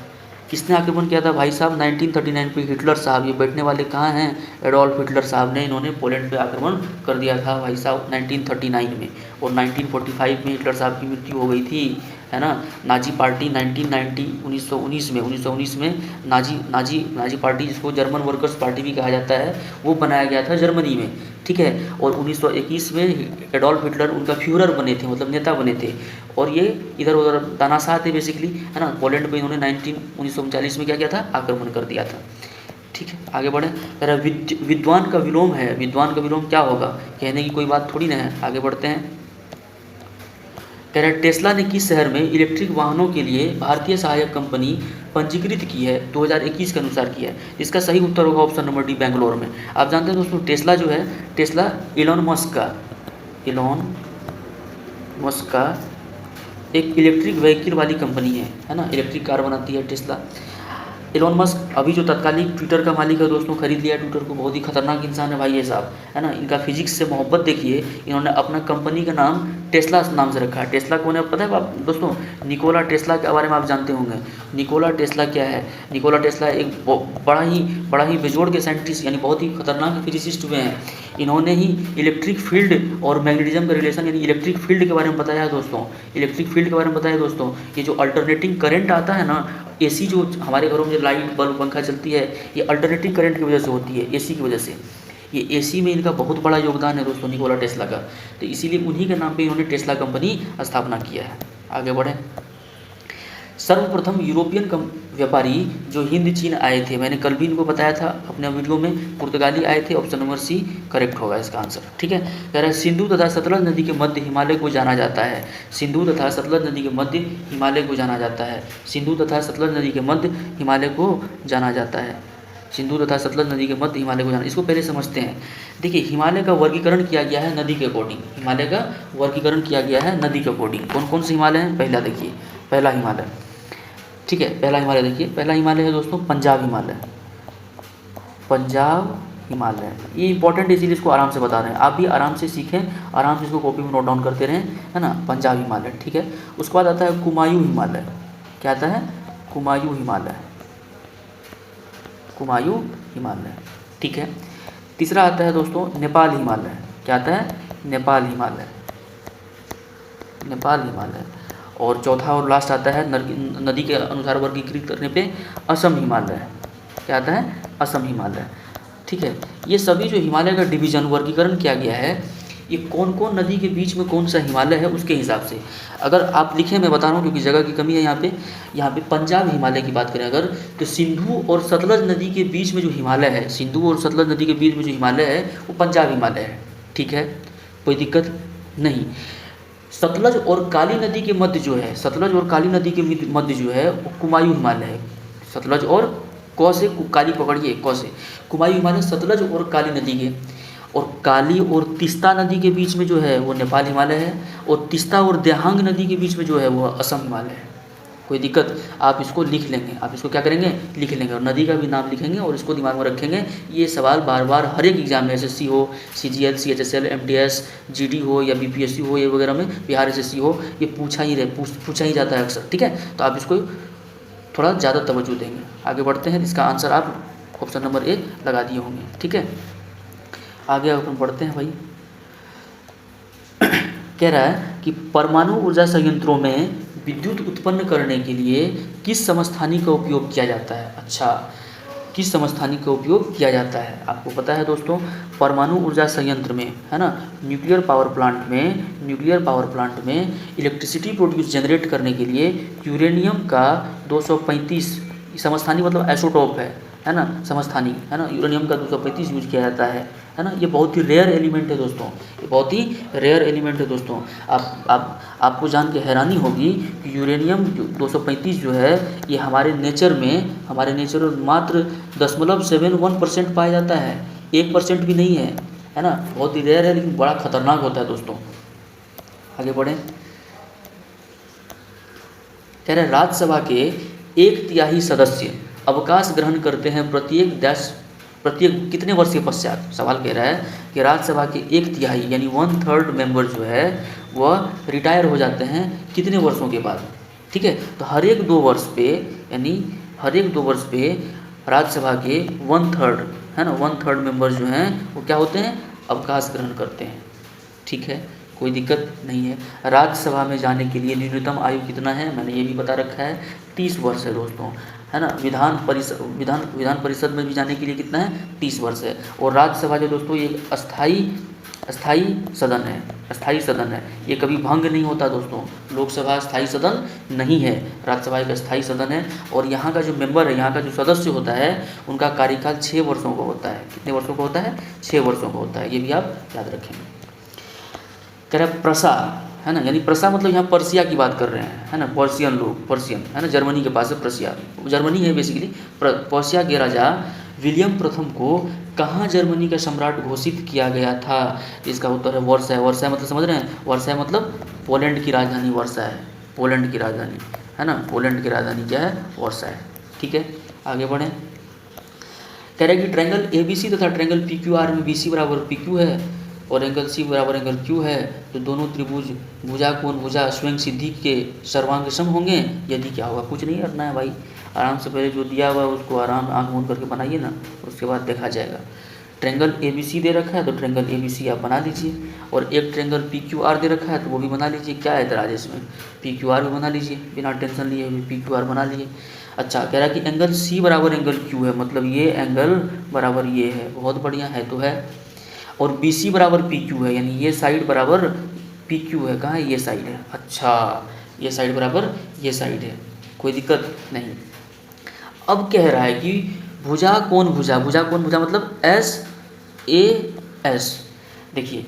किसने आक्रमण किया था भाई साहब? 1939 पे हिटलर साहब, ये बैठने वाले कहाँ हैं? एडोल्फ हिटलर साहब ने, इन्होंने पोलैंड पे आक्रमण कर दिया था भाई साहब 1939 में। और 1945 में हिटलर साहब की मृत्यु हो गई थी, है ना। नाजी पार्टी 1919 में नाजी पार्टी, जिसको जर्मन वर्कर्स पार्टी भी कहा जाता है, वो बनाया गया था जर्मनी में, ठीक है। और 1921 में एडोल्फ हिटलर उनका फ्यूरर बने थे, मतलब नेता बने थे। और ये इधर उधर तानाशाह थे बेसिकली, है ना। पोलैंड पे इन्होंने 1939 में क्या किया था? आक्रमण कर दिया था, ठीक है। आगे बढ़े। कह रहा विद्वान का विलोम है, विद्वान का विलोम क्या होगा? कहने की कोई बात थोड़ी ना है। आगे बढ़ते हैं। कह रहा है टेस्ला ने किस शहर में इलेक्ट्रिक वाहनों के लिए भारतीय सहायक कंपनी पंजीकृत की है? 2021 के अनुसार की है। इसका सही उत्तर होगा ऑप्शन नंबर डी, बेंगलोर में। आप जानते हैं दोस्तों, टेस्ला जो है, टेस्ला इलॉन मस्क का एक इलेक्ट्रिक व्हीकल वाली कंपनी है ना। इलेक्ट्रिक कार बनाती है टेस्ला। इलॉन मस्क अभी जो तत्कालीन ट्विटर का मालिक है दोस्तों, खरीद लिया ट्विटर को। बहुत ही खतरनाक इंसान है भाई ये साहब, है ना। इनका फिजिक्स से मोहब्बत देखिए, इन्होंने अपना कंपनी का नाम टेस्ला नाम से रखा है। टेस्ला कौन है पता है आप दोस्तों? निकोला टेस्ला के बारे में आप जानते होंगे। निकोला टेस्ला क्या है? निकोला टेस्ला एक बड़ा ही बेजोड़ के साइंटिस्ट, यानी बहुत ही खतरनाक फिजिसिस्ट हुए हैं। इन्होंने ही इलेक्ट्रिक फील्ड और मैग्नेटिज्म का रिलेशन, यानी इलेक्ट्रिक फील्ड के बारे में बताया है दोस्तों। इलेक्ट्रिक फील्ड के बारे में बताया दोस्तों। ये जो अल्टरनेटिंग करंट आता है ना, एसी जो हमारे घरों में लाइट बल्ब पंखा चलती है, ये अल्टरनेटिंग करंट की वजह से होती है, एसी की वजह से। ये एसी में इनका बहुत बड़ा योगदान है दोस्तों, निकोला टेस्ला का। तो इसीलिए उन्हीं के नाम पे इन्होंने टेस्ला कंपनी स्थापना किया है। आगे बढ़ें। सर्वप्रथम यूरोपियन व्यापारी जो हिंद चीन आए थे, मैंने कल भी इनको बताया था अपने वीडियो में, पुर्तगाली आए थे। ऑप्शन नंबर सी करेक्ट होगा इसका आंसर, ठीक है। कह रहा है सिंधु तथा सतलज नदी के मध्य हिमालय को जाना जाता है। सिंधु तथा सतलज नदी के मध्य हिमालय को जाना जाता है। सिंधु तथा सतलज नदी के मध्य हिमालय को जाना जाता है। सिंधु तथा सतलज नदी के मध्य हिमालय को जाना, इसको पहले समझते हैं। देखिए, हिमालय का वर्गीकरण किया गया है नदी के अकॉर्डिंग। हिमालय का वर्गीकरण किया गया है नदी के अकॉर्डिंग। कौन कौन से हिमालय हैं? पहला देखिए, पहला हिमालय, ठीक है। पहला हिमालय देखिए, पहला हिमालय है दोस्तों पंजाब हिमालय। पंजाब हिमालय ये इंपॉर्टेंट है, इसीलिए इसको आराम से बता रहे हैं। आप भी आराम से सीखें, आराम से इसको कॉपी में नोट डाउन करते रहें, है ना। पंजाब हिमालय, ठीक है। उसके बाद आता है कुमायूं हिमालय। क्या आता है? कुमायूं हिमालय, कुमायूं हिमालय, ठीक है। तीसरा आता है दोस्तों नेपाल हिमालय। क्या आता है? नेपाल हिमालय, नेपाल हिमालय। और चौथा और लास्ट आता है नदी के अनुसार वर्गीकृत करने पे असम हिमालय। क्या आता है? असम हिमालय, ठीक है। ये सभी जो हिमालय का डिवीज़न वर्गीकरण किया गया है, ये कौन कौन नदी के बीच में कौन सा हिमालय है उसके हिसाब से। अगर आप लिखें, मैं बता रहा हूँ क्योंकि जगह की कमी है यहाँ पे पंजाब हिमालय की बात करें अगर, तो सिंधु और सतलज नदी के बीच में जो हिमालय है, सिंधु और सतलज नदी के बीच में जो हिमालय है वो पंजाब हिमालय है। ठीक है, कोई दिक्कत नहीं। सतलज और काली नदी के मध्य जो है, सतलज और काली नदी के मध्य जो है वो कुमायूं हिमालय है। सतलज और क से काली पकड़िए, क से कुमायूं हिमालय सतलज और काली नदी के, और काली और तीस्ता नदी के बीच में जो है वो नेपाल हिमालय है, और तीस्ता और देहांग नदी के बीच में जो है वो असम हिमालय है। कोई दिक्कत, आप इसको लिख लेंगे, आप इसको क्या करेंगे, लिख लेंगे, और नदी का भी नाम लिखेंगे और इसको दिमाग में रखेंगे। ये सवाल बार बार हर एक एग्जाम में, एसएससी हो, सीजीएल, सीएचएसएल, एमटीएस, जीडी हो या बीपीएससी हो, ये वगैरह में, बिहार एसएससी हो, ये पूछा ही जाता है अक्सर। ठीक है, तो आप इसको थोड़ा ज़्यादा तवज्जो देंगे। आगे बढ़ते हैं, इसका आंसर आप ऑप्शन नंबर ए लगा दिए होंगे। ठीक है, आगे अपन पढ़ते हैं भाई। कह रहा है कि परमाणु ऊर्जा संयंत्रों में विद्युत उत्पन्न करने के लिए किस समस्थानी का उपयोग किया जाता है। अच्छा, किस समस्थानी का उपयोग किया जाता है, आपको पता है दोस्तों, परमाणु ऊर्जा संयंत्र में, है ना, न्यूक्लियर पावर प्लांट में इलेक्ट्रिसिटी प्रोड्यूस जनरेट करने के लिए यूरेनियम का 235 समस्थानी मतलब आइसोटोप है ना, समस्थानी, है ना, यूरेनियम का 235 यूज किया जाता है ना। ये बहुत ही रेयर एलिमेंट है दोस्तों, ये बहुत ही रेयर एलिमेंट है दोस्तों। आपको जान के हैरानी होगी कि यूरेनियम 235 जो है ये हमारे नेचर में मात्र 0.71% पाया जाता है, 1% भी नहीं है ना। बहुत ही रेयर है लेकिन बड़ा खतरनाक होता है दोस्तों। आगे बढ़ें, कह रहे राज्यसभा के 1/3 सदस्य अवकाश ग्रहण करते हैं प्रत्येक कितने वर्ष के पश्चात। सवाल कह रहा है कि राज्यसभा के 1/3 यानी 1/3 मेंबर जो है वह रिटायर हो जाते हैं कितने वर्षों के बाद। ठीक है, तो हर एक 2 वर्ष पे राज्यसभा के 1/3, है ना, 1/3 मेंबर जो हैं वो क्या होते हैं, अवकाश ग्रहण करते हैं। ठीक है, कोई दिक्कत नहीं है। राज्यसभा में जाने के लिए न्यूनतम आयु कितना है, मैंने ये भी बता रखा है, 30 वर्ष है दोस्तों, है ना। विधान परिषद में भी जाने के लिए कितना है, 30 वर्ष है। और राज्यसभा जो दोस्तों ये अस्थाई सदन है, ये कभी भंग नहीं होता दोस्तों। लोकसभा स्थायी सदन नहीं है, राज्यसभा एक अस्थाई सदन है। और यहाँ का जो मेंबर है, यहाँ का जो सदस्य होता है, उनका कार्यकाल 6 वर्षों का होता है। कितने वर्षों का होता है, 6 वर्षों का होता है, ये भी आप याद रखेंगे। कह रहे प्रसा, है ना, यानी प्रसा मतलब यहाँ पर्सिया की बात कर रहे हैं, है ना, पर्सियन, है ना, जर्मनी के पास है प्रसिया, जर्मनी है बेसिकली। पर्सिया के राजा विलियम प्रथम को कहाँ जर्मनी का सम्राट घोषित किया गया था। इसका उत्तर है वर्सा मतलब समझ रहे हैं, वर्सा मतलब पोलैंड की राजधानी वर्सा है, पोलैंड की राजधानी, है ना, पोलैंड की राजधानी क्या है, वर्सा है। ठीक है, आगे बढ़ें। कह रहे कि ट्रायंगल ABC तथा ट्रायंगल PQR में BC बराबर PQ है और एंगल C बराबर एंगल Q है, तो दोनों त्रिभुज भुजा स्वयं सिद्धि के सर्वांग सम होंगे। यदि क्या होगा, कुछ नहीं करना है भाई, आराम से पहले जो दिया हुआ है उसको आराम आँख मूंद करके बनाइए ना, उसके बाद देखा जाएगा। ट्रायंगल ABC दे रखा है तो ट्रायंगल ABC आप बना लीजिए, और एक ट्रायंगल PQR दे रखा है तो वो भी बना लीजिए। क्या ऐतराज़ इसमें, PQR भी बना लीजिए, बिना टेंशन लिए PQR बना लिए। अच्छा, कह रहा है कि एंगल C बराबर एंगल Q है, मतलब ये एंगल बराबर ये है, बहुत बढ़िया है तो है। और BC बराबर PQ है, यानी ये साइड बराबर PQ है। कहाँ है, ये साइड है। अच्छा, ये साइड बराबर ये साइड है, कोई दिक्कत नहीं। अब कह रहा है कि भुजा कौन भुजा मतलब SAS। देखिए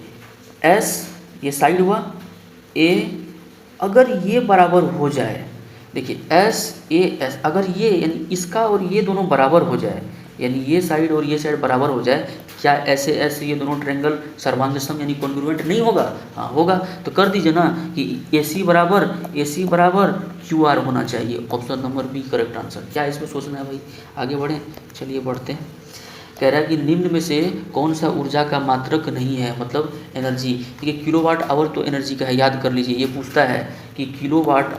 S ये साइड हुआ, A अगर ये बराबर हो जाए, देखिए SAS अगर ये यानी इसका और ये दोनों बराबर हो जाए, यानी ये साइड और ये साइड बराबर हो जाए, क्या ऐसे ये दोनों ट्रायंगल सर्वांग सम यानी कॉन्ग्रुएंट नहीं होगा। हाँ होगा, तो कर दीजिए ना कि AC बराबर QR होना चाहिए। Option number B correct answer. क्या इसमें सोचना है भाई, आगे बढ़ें, चलिए बढ़ते हैं। कह रहा है कि निम्न में से कौन सा ऊर्जा का मात्रक नहीं है, मतलब एनर्जी। देखिए किलोवाट आवर तो एनर्जी का है, याद कर लीजिए। ये पूछता है कि किलोवाट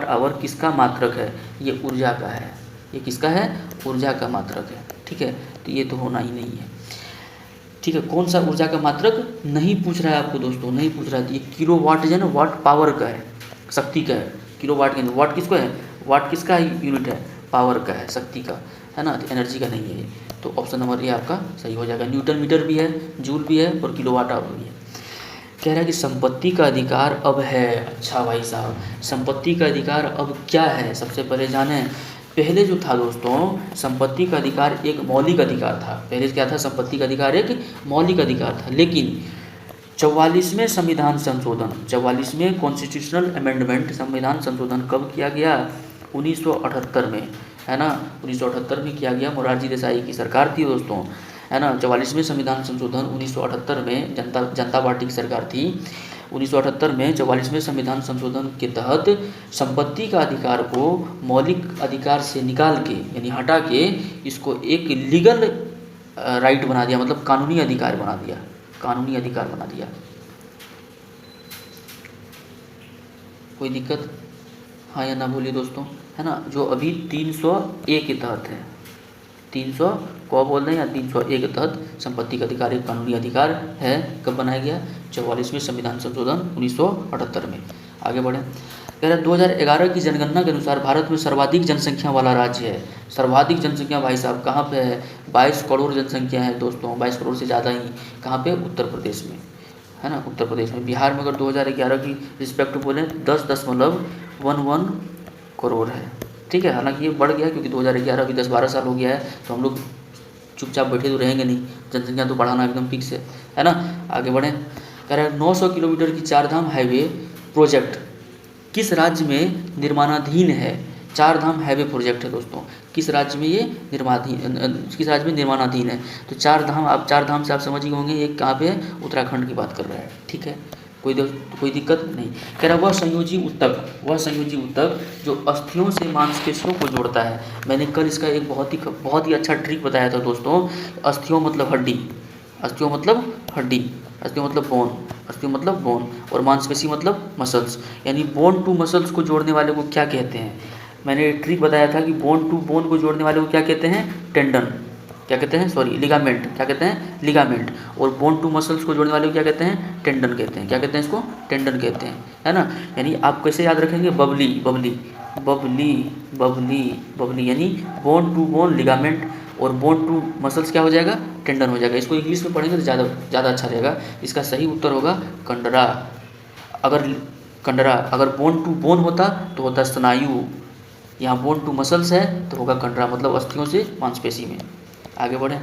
आवर किसका मात्रक है, ये ऊर्जा का है। ये किसका है, ऊर्जा का मात्रक है। ठीक है, तो ये तो होना ही नहीं है। ठीक है, कौन सा ऊर्जा का मात्रक नहीं पूछ रहा है आपको दोस्तों, नहीं पूछ रहा है। ये किलोवाट जो है ना, वाट पावर का है, शक्ति का है। किलोवाट यानी वाट किसको है, वाट किसका यूनिट है, पावर का है, शक्ति का, है ना, तो एनर्जी का नहीं है। तो ऑप्शन नंबर ए आपका सही हो जाएगा। न्यूटन मीटर भी है, जूल भी है और किलोवाट आवर भी है। कह रहा है कि संपत्ति का अधिकार अब है। अच्छा भाई साहब, संपत्ति का अधिकार अब क्या है, सबसे पहले जाने। पहले जो था दोस्तों, संपत्ति का अधिकार एक मौलिक अधिकार था। पहले क्या था? संपत्ति का अधिकार एक मौलिक अधिकार था, लेकिन 44वें संविधान संशोधन, 44वें कॉन्स्टिट्यूशनल अमेंडमेंट, संविधान संशोधन कब किया गया? 1978 में, है ना। 1978 में किया गया, मोरारजी देसाई की सरकार थी दोस्तों, है ना। 44वें संविधान संशोधन 1978 में जनता पार्टी की सरकार थी। 1978 में 44वें संविधान संशोधन के तहत संपत्ति का अधिकार को मौलिक अधिकार से निकाल के, यानी हटा के, इसको एक लीगल राइट बना दिया, मतलब कानूनी अधिकार बना दिया, कानूनी अधिकार बना दिया। कोई दिक्कत? हाँ या ना बोलिए दोस्तों, है ना। जो अभी 300A के तहत है, 300 को बोल रहे हैं, या 300A के तहत संपत्ति का अधिकार एक कानूनी अधिकार है। कब बनाया गया? 44वें संविधान संशोधन 1978 में। आगे बढ़े, कह रहे 2011 की जनगणना के अनुसार भारत में सर्वाधिक जनसंख्या वाला राज्य है। सर्वाधिक जनसंख्या भाई साहब कहाँ पे है? 22 करोड़ जनसंख्या है दोस्तों, 22 करोड़ से ज़्यादा ही। कहाँ पे? उत्तर प्रदेश में, है ना, उत्तर प्रदेश में। बिहार में अगर 2011 की रिस्पेक्ट बोले 10.11 करोड़ है, ठीक है। हालांकि ये बढ़ गया क्योंकि 2011 अभी 10-12 साल हो गया है, तो हम लोग चुपचाप बैठे तो रहेंगे नहीं, जनसंख्या तो बढ़ाना एकदम फिक्स है ना। आगे बढ़ें, कह रहे हैं 900 किलोमीटर की चारधाम हाईवे प्रोजेक्ट किस राज्य में निर्माणाधीन है? चारधाम हाईवे प्रोजेक्ट है दोस्तों, किस राज्य में ये किस राज्य में निर्माणाधीन है? तो चारधाम, आप चारधाम से आप समझ ही होंगे ये कहाँ पे है? उत्तराखंड की बात कर रहा है, ठीक है। कोई दिक्कत नहीं। कह रहा वह संयोजी ऊतक जो अस्थियों से मांसपेशियों को जोड़ता है। मैंने कल इसका एक बहुत ही अच्छा ट्रिक बताया था दोस्तों। अस्थियों मतलब हड्डी, अस्थियों मतलब हड्डी, अस्थियों मतलब बोन, अस्थियों मतलब बोन, और मांसपेशी मतलब मसल्स, यानी बोन टू मसल्स को जोड़ने वाले को क्या कहते हैं? मैंने ट्रिक बताया था कि बोन टू बोन को जोड़ने वाले को क्या कहते हैं? टेंडन, क्या कहते हैं? सॉरी, लिगामेंट, क्या कहते हैं? लिगामेंट। और बोन टू मसल्स को जोड़ने वाले को क्या कहते हैं? टेंडन कहते हैं। क्या कहते हैं इसको? टेंडन कहते हैं, है ना। यानी आप कैसे याद रखेंगे? बबली बबली बबली बबली बबली, यानी बोन टू बोन लिगामेंट, और बोन टू मसल्स क्या हो जाएगा? टेंडन हो जाएगा। इसको इंग्लिश में पढ़ेंगे तो ज़्यादा अच्छा रहेगा। इसका सही उत्तर होगा कंडरा। अगर बोन टू बोन होता तो होता स्नायु, यहाँ बोन टू मसल्स है तो होगा कंडरा, मतलब अस्थियों से मांसपेशी में। आगे बढ़े,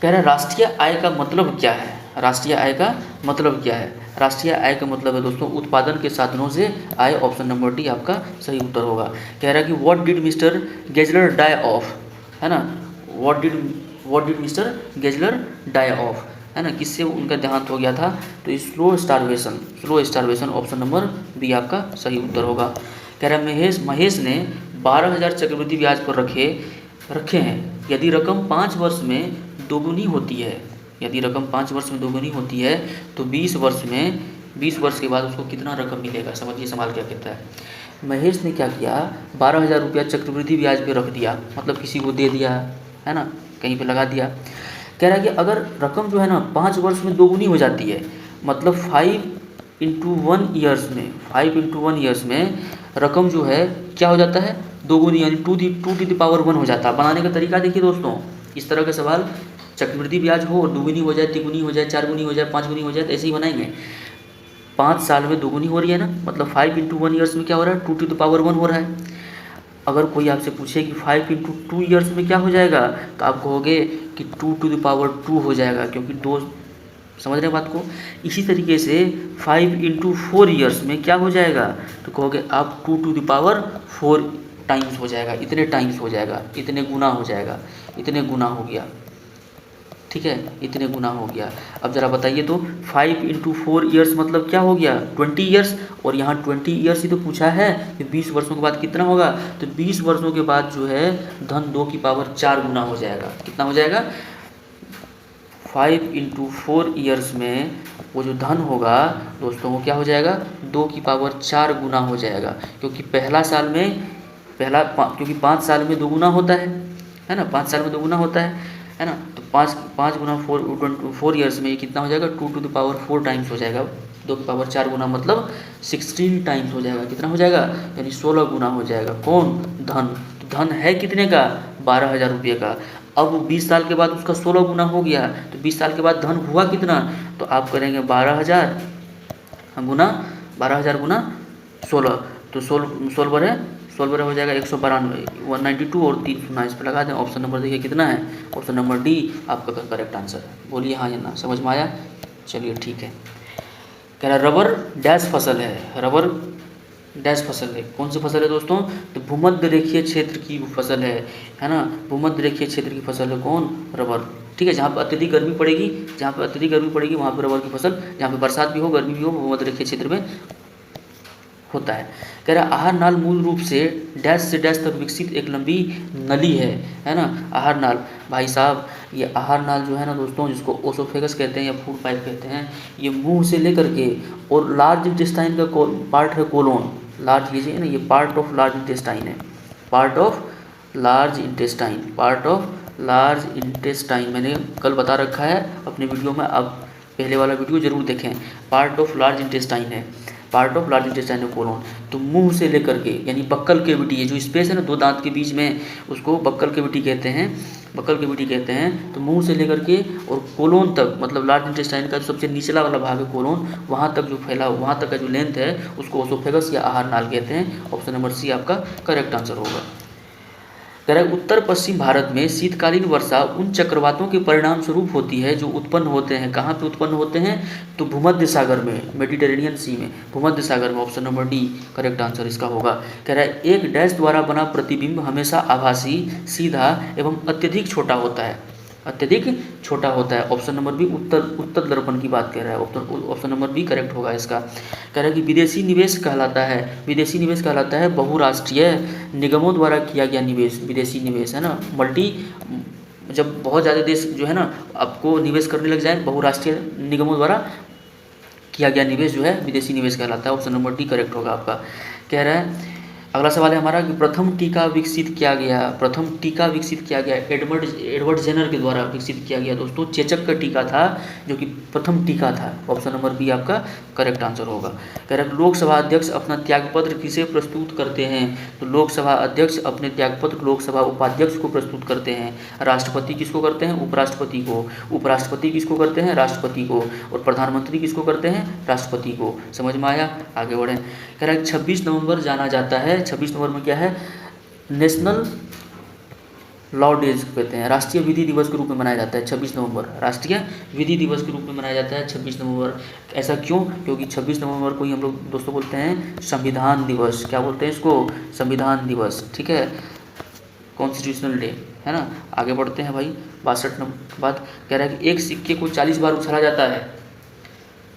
कह रहा है राष्ट्रीय आय का मतलब क्या है? राष्ट्रीय आय का मतलब क्या है? राष्ट्रीय आय का मतलब है दोस्तों उत्पादन के साधनों से आय। ऑप्शन नंबर डी आपका सही उत्तर होगा। कह रहा है कि what did mister Gessler die of, है ना। What did mister Gessler die of, है ना, किससे उनका देहांत हो गया था? तो slow starvation, option number B आपका सही उत्तर होगा। कह रहा है महेश ने 12,000 चक्रवृद्धि ब्याज पर रखे हैं। यदि रकम 5 वर्ष में दोगुनी होती है, यदि रकम 5 वर्ष में दोगुनी होती है तो 20 वर्ष के बाद उसको कितना रकम मिलेगा? समझिए सवाल क्या कहता है। महेश ने क्या किया? 12,000 रुपया चक्रवृद्धि ब्याज पे रख दिया, मतलब किसी को दे दिया, है ना, कहीं पे लगा दिया। कह रहा है कि अगर रकम जो है ना 5 वर्ष में दोगुनी हो जाती है, मतलब 5 into 1 ईयर्स में रकम जो है क्या हो जाता है? दोगुनी, यानी 2 to the power 1 हो जाता है। बनाने का तरीका देखिए दोस्तों, इस तरह का सवाल चक्रवृद्धि ब्याज हो और दोगुनी हो जाए, तिगुनी हो जाए, 4 गुनी हो जाए, 5 गुनी हो जाए, तो ऐसे ही बनाएंगे। 5 साल में दोगुनी हो रही है ना, मतलब 5 into 1 ईयर्स में क्या हो रहा है? 2 to the power 1 हो रहा है। अगर कोई आपसे पूछे कि 5 into 2 ईयर्स में क्या हो जाएगा, तो आप कहोगे कि 2 to the power 2 हो जाएगा, क्योंकि 2, समझ रहे हैं बात को। इसी तरीके से 5 into 4 ईयर्स में क्या हो जाएगा, तो कहोगे आप 2 to the power 4 टाइम्स हो जाएगा, इतने टाइम्स हो जाएगा, इतने गुना हो जाएगा, इतने गुना हो गया, ठीक है, इतने गुना हो गया। अब ज़रा बताइए तो 5 into 4 ईयर्स मतलब क्या हो गया? 20 ईयर्स, और यहाँ 20 ईयर्स ही तो पूछा है कि 20 वर्षों के बाद कितना होगा, तो 20 वर्षों के बाद जो है धन 2 की पावर 4 गुना हो जाएगा। कितना हो जाएगा? 5 into 4 ईयर्स में वो जो धन होगा दोस्तों वो क्या हो जाएगा? 2 की पावर 4 गुना हो जाएगा, क्योंकि क्योंकि 5 साल में 2 गुना होता है ना, 5 साल में 2 गुना होता है ना। तो 5 गुना 4 ईयर्स में ये कितना हो जाएगा? 2 to the power 4 टाइम्स हो जाएगा। 2 की पावर 4 गुना मतलब 16 टाइम्स हो जाएगा। कितना हो जाएगा? यानी 16 गुना हो जाएगा। कौन? धन। तो धन है कितने का? 12,000 रुपये का। अब 20 साल के बाद उसका 16 गुना हो गया, तो 20 साल के बाद धन हुआ कितना, तो आप करेंगे 12,000 गुना 12,000 गुना 16, तो 16 हो जाएगा 192, 192 और 3 शून्य इस पर लगा दें। ऑप्शन नंबर देखिए कितना है, ऑप्शन नंबर डी आपका करेक्ट आंसर है। बोलिए हाँ या ना, समझ में आया? चलिए ठीक है। कह रहा रबर डैश फसल है, रबर डैश फसल है, कौन सी फसल है दोस्तों, तो भूमध्य रेखीय क्षेत्र की फसल है ना, भूमध्य रेखीय क्षेत्र की फसल है कौन, रबर। ठीक है, जहाँ पर अत्यधिक गर्मी पड़ेगी, जहाँ पर अत्यधिक गर्मी पड़ेगी वहाँ पर रबर की फसल, जहाँ पर बरसात भी हो गर्मी भी हो भूमध्य रेखीय क्षेत्र में होता है। कह रहा आहार नाल मूल रूप से डैश से डैश तक विकसित एक लंबी नली है ना। आहार नाल भाई साहब, ये आहार नाल जो है ना दोस्तों, जिसको ओसोफेगस कहते हैं या फूड पाइप कहते हैं, ये मुंह से लेकर के और लार्ज इंटेस्टाइन का पार्ट है कोलोन, लार्ज लीजिए ना, ये पार्ट ऑफ लार्ज इंटेस्टाइन है, part of large intestine, part of large intestine मैंने कल बता रखा है अपने वीडियो में, आप पहले वाला वीडियो जरूर देखें। पार्ट ऑफ लार्ज इंटेस्टाइन है, part of large intestine colon. तो मुंह से लेकर के यानी बक्कल केविटी, ये जो स्पेस है ना दो दांत के बीच में, उसको बक्कल केविटी कहते हैं, बक्कल केविटी कहते हैं। तो मुंह से लेकर के और कोलोन तक, मतलब लार्ज इंटेस्टाइन का सबसे निचला वाला भाग है कोलोन, वहाँ तक जो फैला, वहाँ तक का जो लेंथ है उसको ओसोफेगस या आहार नाल कहते हैं। ऑप्शन नंबर सी आपका करेक्ट आंसर होगा। कह रहा है उत्तर पश्चिम भारत में शीतकालीन वर्षा उन चक्रवातों के परिणाम स्वरूप होती है जो उत्पन्न होते हैं, कहाँ पे उत्पन्न होते हैं, तो भूमध्य सागर में, मेडिटेरेनियन सी में, भूमध्य सागर में। Option number D correct answer इसका होगा। कह रहा है एक डैश द्वारा बना प्रतिबिंब हमेशा आभासी, सीधा एवं अत्यधिक छोटा होता है, अत्यधिक छोटा होता है। ऑप्शन नंबर बी उत्तर दर्पण की बात कर रहा है, ऑप्शन नंबर बी करेक्ट होगा इसका। कह रहा है कि विदेशी निवेश कहलाता है, विदेशी निवेश कहलाता है बहुराष्ट्रीय निगमों द्वारा किया गया निवेश, विदेशी निवेश है ना, मल्टी, जब बहुत ज़्यादा देश जो है ना आपको निवेश करने लग जाए, बहुराष्ट्रीय निगमों द्वारा किया गया निवेश जो है विदेशी निवेश कहलाता है। ऑप्शन नंबर डी करेक्ट होगा आपका। कह रहा है अगला सवाल है हमारा कि प्रथम टीका विकसित किया गया, प्रथम टीका विकसित किया गया एडवर्ड जेनर के द्वारा विकसित किया गया दोस्तों, चेचक का टीका था जो कि प्रथम टीका था। ऑप्शन नंबर बी आपका करेक्ट आंसर होगा। कह रहा है लोकसभा अध्यक्ष अपना त्यागपत्र किसे प्रस्तुत करते हैं, तो लोकसभा अध्यक्ष अपने त्यागपत्र लोकसभा उपाध्यक्ष को प्रस्तुत करते हैं। राष्ट्रपति किसको करते हैं, उपराष्ट्रपति को, उपराष्ट्रपति किसको करते हैं, राष्ट्रपति को, और प्रधानमंत्री किसको करते हैं, राष्ट्रपति को। समझ में आया, आगे बढ़ें। कह रहा है 26 नवंबर जाना जाता है, 26 नवंबर में क्या है, नेशनल लॉ डेज कहते हैं, राष्ट्रीय विधि दिवस के रूप में मनाया जाता है 26 नवंबर, राष्ट्रीय विधि दिवस के रूप में मनाया जाता है 26 नवंबर। ऐसा क्यों, क्योंकि 26 नवंबर को ही हम लोग दोस्तों बोलते हैं संविधान दिवस, क्या बोलते हैं इसको, संविधान दिवस। ठीक है, कॉन्स्टिट्यूशनल डे है ना। आगे बढ़ते हैं भाई, 62 नंबर के बाद कह रहा है कि एक सिक्के को 40 बार उछाला जाता है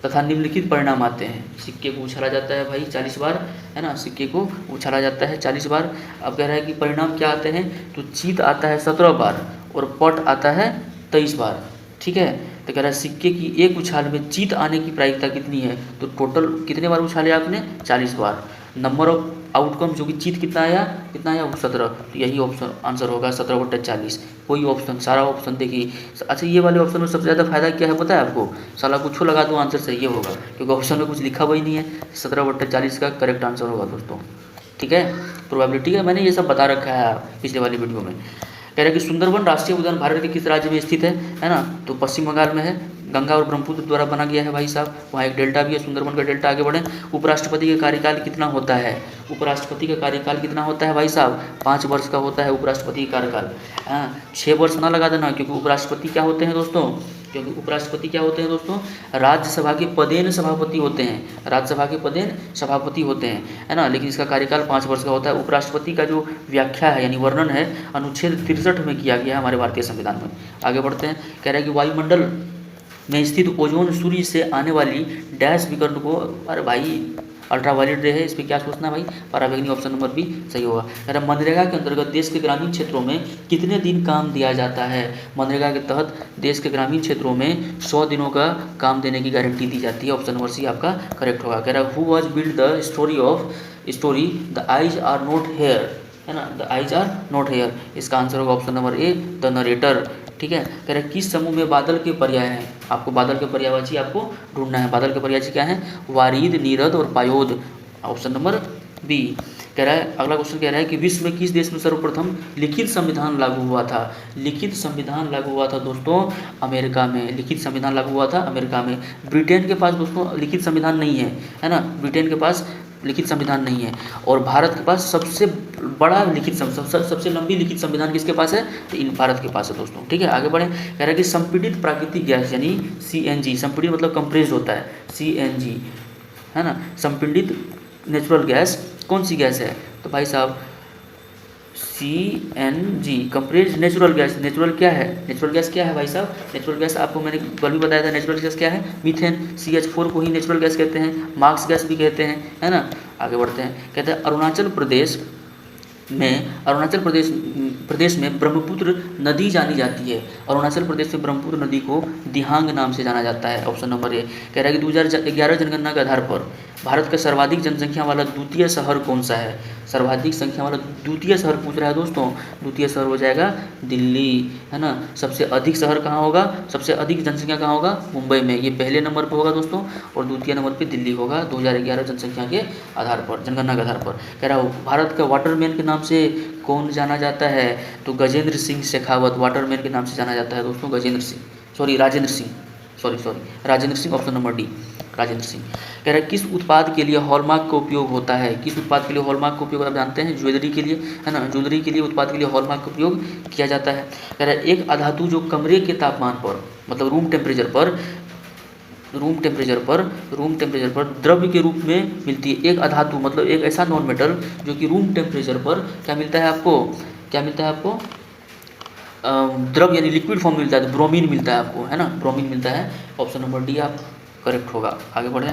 तथा निम्नलिखित परिणाम आते हैं। सिक्के को उछाला जाता है भाई 40 बार है ना, सिक्के को उछाला जाता है 40 बार। अब कह रहा है कि परिणाम क्या आते हैं, तो चीत आता है 17 बार और पट आता है 23 बार। ठीक है, तो कह रहा है सिक्के की एक उछाल में चीत आने की प्रायिकता कितनी है, तो टोटल कितने बार उछाले आपने, 40 बार। नंबर ऑफ आउटकम जो कि चीत कितना आया 17, तो यही ऑप्शन आंसर होगा 17/40। कोई ऑप्शन, सारा ऑप्शन देखिए। अच्छा ये वाले ऑप्शन में सबसे ज़्यादा फायदा क्या है पता है आपको, साला कुछ लगा दो आंसर सही होगा, क्योंकि ऑप्शन में कुछ लिखा हुआ ही नहीं है। 17/40 का करेक्ट आंसर होगा दोस्तों। ठीक है, प्रोबेबिलिटी है, मैंने ये सब बता रखा है पिछले वाली वीडियो में। कह रहा है कि सुंदरबन राष्ट्रीय उद्यान भारत के किस राज्य में स्थित है ना, तो पश्चिम बंगाल में है, गंगा और ब्रह्मपुत्र द्वारा बना गया है भाई साहब, वहाँ एक डेल्टा भी है, सुंदरबन का डेल्टा। आगे बढ़ें, उपराष्ट्रपति का कार्यकाल कितना होता है, उपराष्ट्रपति का कार्यकाल कितना होता है भाई साहब, 5 वर्ष का होता है उपराष्ट्रपति का कार्यकाल। 6 वर्ष ना लगा देना, क्योंकि उपराष्ट्रपति क्या होते हैं दोस्तों, क्योंकि उपराष्ट्रपति क्या होते हैं दोस्तों, राज्यसभा के पदेन सभापति होते हैं, राज्यसभा के पदेन सभापति होते हैं है ना, लेकिन इसका कार्यकाल 5 वर्ष का होता है। उपराष्ट्रपति का जो व्याख्या है यानी वर्णन है अनुच्छेद 63 में किया गया है हमारे भारतीय संविधान में। आगे बढ़ते हैं, कह रहा है कि वायुमंडल में स्थित ओजोन सूर्य से आने वाली डैश विकिरण को, अरे भाई अल्ट्रावायलेट रे है, इस पर क्या सोचना है भाई, पराबैंगनी। ऑप्शन नंबर बी सही होगा। कह रहा है मनरेगा के अंतर्गत देश के ग्रामीण क्षेत्रों में कितने दिन काम दिया जाता है, मनरेगा के तहत देश के ग्रामीण क्षेत्रों में 100 दिनों का काम देने की गारंटी दी जाती है। ऑप्शन नंबर सी आपका करेक्ट होगा। कह रहा है who was build the story the eyes are not here, है ना, the eyes are not here, इसका आंसर होगा option number A the narrator. ठीक है, कह रहे किस समूह में बादल के पर्याय हैं, आपको बादल के पर्यायवाची आपको ढूंढना है। बादल के पर्यायवाची क्या है, वारिद, नीरद और पायोद। Option number B. कह रहा है, अगला क्वेश्चन कह रहा है कि विश्व में किस देश में सर्वप्रथम लिखित संविधान लागू हुआ था। लिखित संविधान लागू हुआ था दोस्तों अमेरिका में। लिखित संविधान लागू हुआ था अमेरिका में। ब्रिटेन के पास दोस्तों लिखित संविधान नहीं है ना, ब्रिटेन के पास लिखित संविधान नहीं है। और भारत के पास सबसे बड़ा लिखित सबसे लंबी लिखित संविधान किसके पास है, तो इन भारत के पास है दोस्तों। ठीक है, आगे बढ़ें। कह रहा है कि संपीड़ित प्राकृतिक गैस यानी CNG, संपीड़ित मतलब कंप्रेस्ड होता है, CNG है ना, संपीड़ित नेचुरल गैस कौन सी गैस है, तो भाई साहब CNG, compressed natural gas. Natural क्या है, नेचुरल गैस क्या है भाई साहब, नेचुरल गैस आपको मैंने कल भी बताया था, नेचुरल गैस क्या है, मीथेन, CH4 को ही नेचुरल गैस कहते हैं, मार्क्स गैस भी कहते हैं, है ना। आगे बढ़ते हैं, कहते हैं अरुणाचल प्रदेश में ब्रह्मपुत्र नदी जानी जाती है। अरुणाचल प्रदेश में ब्रह्मपुत्र नदी को दिहांग नाम से जाना जाता है। ऑप्शन नंबर ए। कह रहा है कि 2011 जनगणना के आधार पर भारत का सर्वाधिक जनसंख्या वाला द्वितीय शहर कौन सा है। सर्वाधिक संख्या वाला द्वितीय शहर पूछ रहा है दोस्तों, द्वितीय शहर हो जाएगा दिल्ली, है ना। सबसे अधिक शहर कहाँ होगा, सबसे अधिक जनसंख्या कहाँ होगा, मुंबई में, ये पहले नंबर पर होगा दोस्तों, और द्वितीय नंबर पर दिल्ली होगा 2011 जनसंख्या के आधार पर, जनगणना के आधार पर। कह रहा हूँ भारत का वाटरमैन के नाम से कौन जाना जाता है, तो गजेंद्र सिंह शेखावत वाटरमैन के नाम से जाना जाता है दोस्तों, Rajendra Singh. Option number D, Rajendra Singh. कह रहा है किस उत्पाद के लिए हॉलमार्क का उपयोग होता है। किस उत्पाद के लिए हॉलमार्क का उपयोग आप जानते हैं, ज्वेलरी के लिए, है ना, ज्वेलरी के लिए उत्पाद के लिए हॉलमार्क का उपयोग किया जाता है। कह रहा है एक अधातु जो कमरे के तापमान पर मतलब रूम टेम्परेचर पर द्रव्य के रूप में मिलती है। एक अधातु मतलब एक ऐसा नॉन मेटल जो कि रूम टेम्परेचर पर क्या मिलता है आपको, द्रव यानी लिक्विड फॉर्म मिलता है, ब्रोमीन मिलता है आपको, है ना, ब्रोमीन मिलता है। ऑप्शन नंबर डी आप करेक्ट होगा। आगे बढ़े।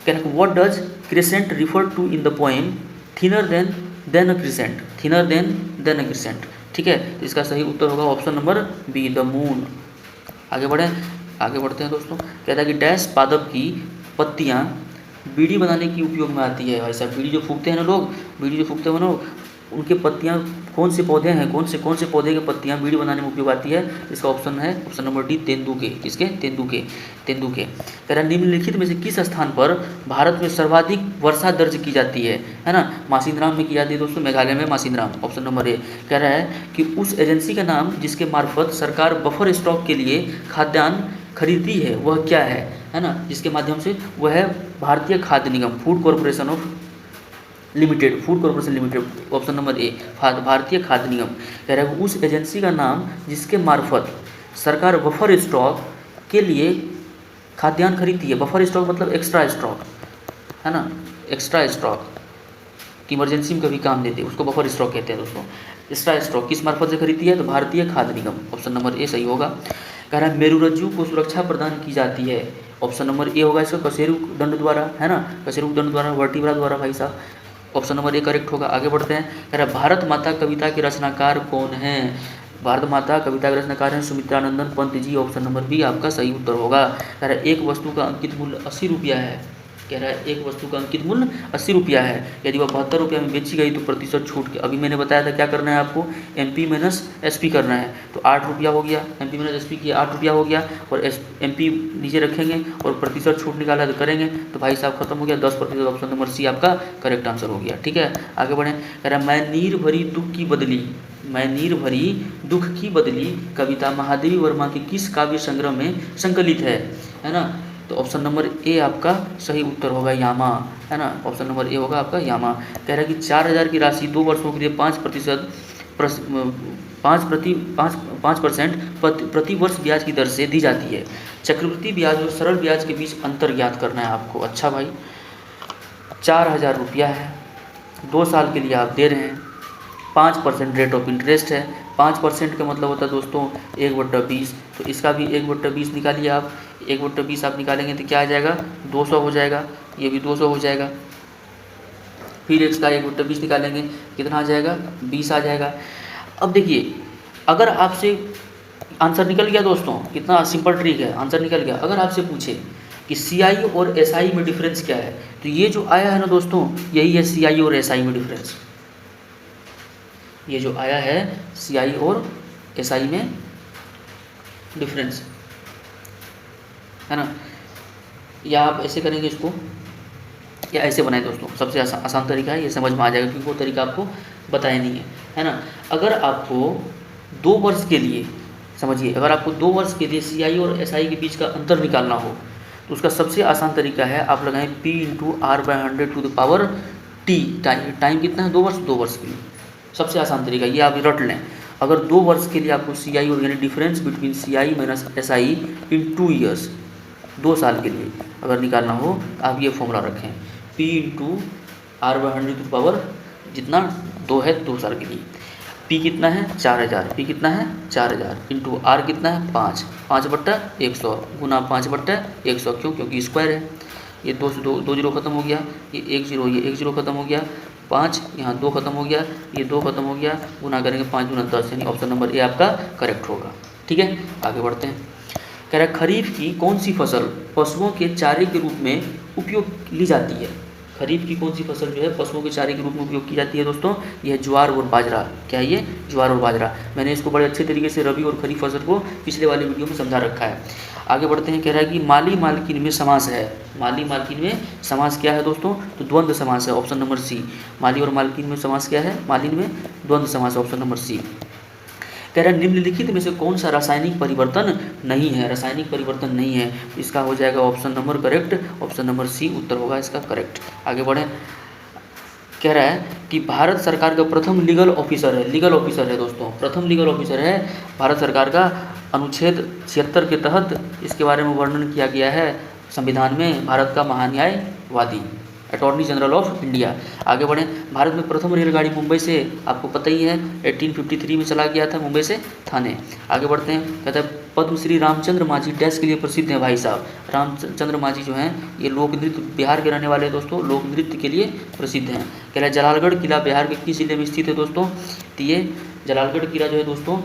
कह रहे what does crescent refer to in the poem thinner than a crescent. ठीक है, तो इसका सही उत्तर होगा option number B, the moon. आगे बढ़ते हैं दोस्तों। कहता है कि डैश पादप की पत्तियाँ बीड़ी बनाने की उपयोग में आती है। भाई साहब बीड़ी जो फूकते हैं ना लोग, उनके पत्तियाँ कौन से पौधे हैं, कौन से पौधे की पत्तियाँ बीड़ी बनाने में उपयोग आती है। इसका ऑप्शन है ऑप्शन नंबर डी, तेंदुके। किसके, तेंदुके। कह रहा निम्नलिखित में से किस स्थान पर भारत में सर्वाधिक वर्षा दर्ज की जाती है ना। मासिनराम में की जाती है दोस्तों, मेघालय में मासिनराम। ऑप्शन नंबर ए। कह रहा है कि उस एजेंसी का नाम जिसके मार्फत सरकार बफर स्टॉक के लिए खाद्यान्न खरीदती है वह क्या है ना, जिसके माध्यम से वह है भारतीय खाद्य निगम, food corporation limited. Option number A, भारतीय खाद्य निगम। कह रहा है उस एजेंसी का नाम जिसके मार्फत सरकार बफर स्टॉक के लिए खाद्यान्न खरीदती है। बफर स्टॉक मतलब एक्स्ट्रा स्टॉक, है ना, एक्स्ट्रा स्टॉक कि इमरजेंसी में कभी काम देते, उसको बफर स्टॉक कहते हैं दोस्तों। एक्स्ट्रा स्टॉक किस मार्फत से खरीदती है, तो भारतीय खाद्य निगम। ऑप्शन नंबर ए सही होगा। कह रहा है मेरुरज्जु को सुरक्षा प्रदान की जाती है। ऑप्शन नंबर ए होगा इसका कशेरुक दंड द्वारा, है ना, कशेरुक दंड द्वारा, वर्टिब्रा द्वारा भाई साहब। ऑप्शन नंबर ए करेक्ट होगा। आगे बढ़ते हैं। कह रहा है भारत माता कविता के रचनाकार कौन है। भारत माता कविता के रचनाकार हैं Sumitranandan Pant ji. Option number B आपका सही उत्तर होगा। कह रहा है एक वस्तु का अंकित मूल्य 80 रुपया है। कह रहा है एक वस्तु का अंकित मूल्य 80 रुपया है। यदि वह 72 रुपया में बेची गई तो प्रतिशत छूट के, अभी मैंने बताया था क्या करना है आपको, MP माइनस SP करना है। तो 8 रुपया हो गया, MP माइनस SP किया 8 रुपया हो गया, और MP नीचे रखेंगे और प्रतिशत छूट निकाला तो करेंगे तो भाई साहब खत्म हो गया 10%। ऑप्शन नंबर सी आपका करेक्ट आंसर हो गया। ठीक है, आगे बढ़ें। कह रहा है मैं नीर भरी दुख की बदली कविता महादेवी वर्मा के किस काव्य संग्रह में संकलित है ना। तो ऑप्शन नंबर ए आपका सही उत्तर होगा, यामा, है ना। ऑप्शन नंबर ए होगा आपका यामा। कह रहा है कि 4000 की राशि 2 वर्षों के लिए 5% प्रति वर्ष ब्याज की दर से दी जाती है। चक्रवृद्धि ब्याज और सरल ब्याज के बीच अंतर ज्ञात करना है आपको। अच्छा भाई, 4000 रुपया है, 2 साल के लिए आप दे रहे हैं, 5% रेट ऑफ इंटरेस्ट है। 5% का मतलब होता है दोस्तों 1/20। तो इसका भी 1/20 निकालिए आप। 1/20 आप निकालेंगे तो क्या आ जाएगा, 200 हो जाएगा। ये भी 200 हो जाएगा। फिर इसका 1/20 निकालेंगे, कितना आ जाएगा, 20 आ जाएगा। अब देखिए, अगर आपसे आंसर निकल गया दोस्तों, कितना सिंपल ट्रिक है, आंसर निकल गया। अगर आपसे पूछे कि CI और SI में डिफरेंस क्या है, तो ये जो आया है ना दोस्तों, यही है CI और SI में डिफरेंस। ये जो आया है CI और SI में डिफरेंस, है ना। या आप ऐसे करेंगे इसको, या ऐसे बनाए दोस्तों, सबसे आसान तरीका है, ये समझ में आ जाएगा क्योंकि वो तरीका आपको बताया नहीं है ना। अगर आपको 2 वर्ष के लिए, समझिए, अगर आपको 2 वर्ष के लिए CI और SI के बीच का अंतर निकालना हो तो उसका सबसे आसान तरीका है आप लगाएं P × R/100 to the power T। Time कितना है? 2 वर्ष, 2 वर्ष के लिए सबसे आसान तरीका ये आप रट लें। अगर 2 वर्ष के लिए आपको CI और यानी difference between CI minus SI इन 2 ईयर्स, 2 साल के लिए अगर निकालना हो आप ये फॉर्मूला रखें, P × R/100 to the power जितना 2 है 2 साल के लिए। P कितना है? 4000। P कितना है? 4000 इंटू R कितना है? 5/100 गुना 5/100। क्यों? क्योंकि स्क्वायर है। ये 2 जीरो खत्म हो गया, ये 1 जीरो खत्म हो गया, 5 यहाँ 2 खत्म हो गया, ये 2 खत्म हो गया, गुना करेंगे 5 × 10, यानी ऑप्शन नंबर ए आपका करेक्ट होगा। ठीक है, आगे बढ़ते हैं। कह रहा है खरीफ की कौन सी फसल पशुओं के चारे के रूप में उपयोग ली जाती है? खरीफ की कौन सी फसल जो है पशुओं के चारे के रूप में उपयोग की जाती है दोस्तों? यह है ज्वार और बाजरा। क्या है ये? ज्वार और बाजरा। मैंने इसको बड़े अच्छे तरीके से रबी और खरीफ फसल को पिछले वाले वीडियो में समझा रखा है। आगे बढ़ते हैं। कह रहा है कि माली मालकिन में समास है। माली मालकिन में समास क्या है दोस्तों? तो द्वंद्व समास है, ऑप्शन नंबर सी। माली और मालकिन में समास क्या है? मालिन में द्वंद्व समास, ऑप्शन नंबर सी। कह रहा है निम्नलिखित में से कौन सा रासायनिक परिवर्तन नहीं है? रासायनिक परिवर्तन नहीं है, इसका हो जाएगा option number correct, option number C उत्तर होगा इसका करेक्ट। आगे बढ़ें। कह रहा है कि भारत सरकार का प्रथम लीगल ऑफिसर है, लीगल ऑफिसर है दोस्तों, प्रथम लीगल ऑफिसर है भारत सरकार का। अनुच्छेद 76 के तहत इसके बारे में वर्णन किया गया है संविधान में, भारत का महान्यायवादी, अटॉर्नी जनरल ऑफ इंडिया। आगे बढ़ें। भारत में प्रथम रेलगाड़ी मुंबई से, आपको पता ही है, 1853 में चला गया था मुंबई से थाने। आगे बढ़ते हैं। कहते हैं पद्मश्री रामचंद्र मांझी डैश के लिए प्रसिद्ध हैं भाई साहब? रामचंद्र मांझी जो हैं ये लोक नृत्य, बिहार के रहने वाले दोस्तों, लोक नृत्य के लिए प्रसिद्ध हैं। कह रहा है जलालगढ़ किला बिहार के किस जिले में स्थित है दोस्तों? तो ये जलालगढ़ किला जो है दोस्तों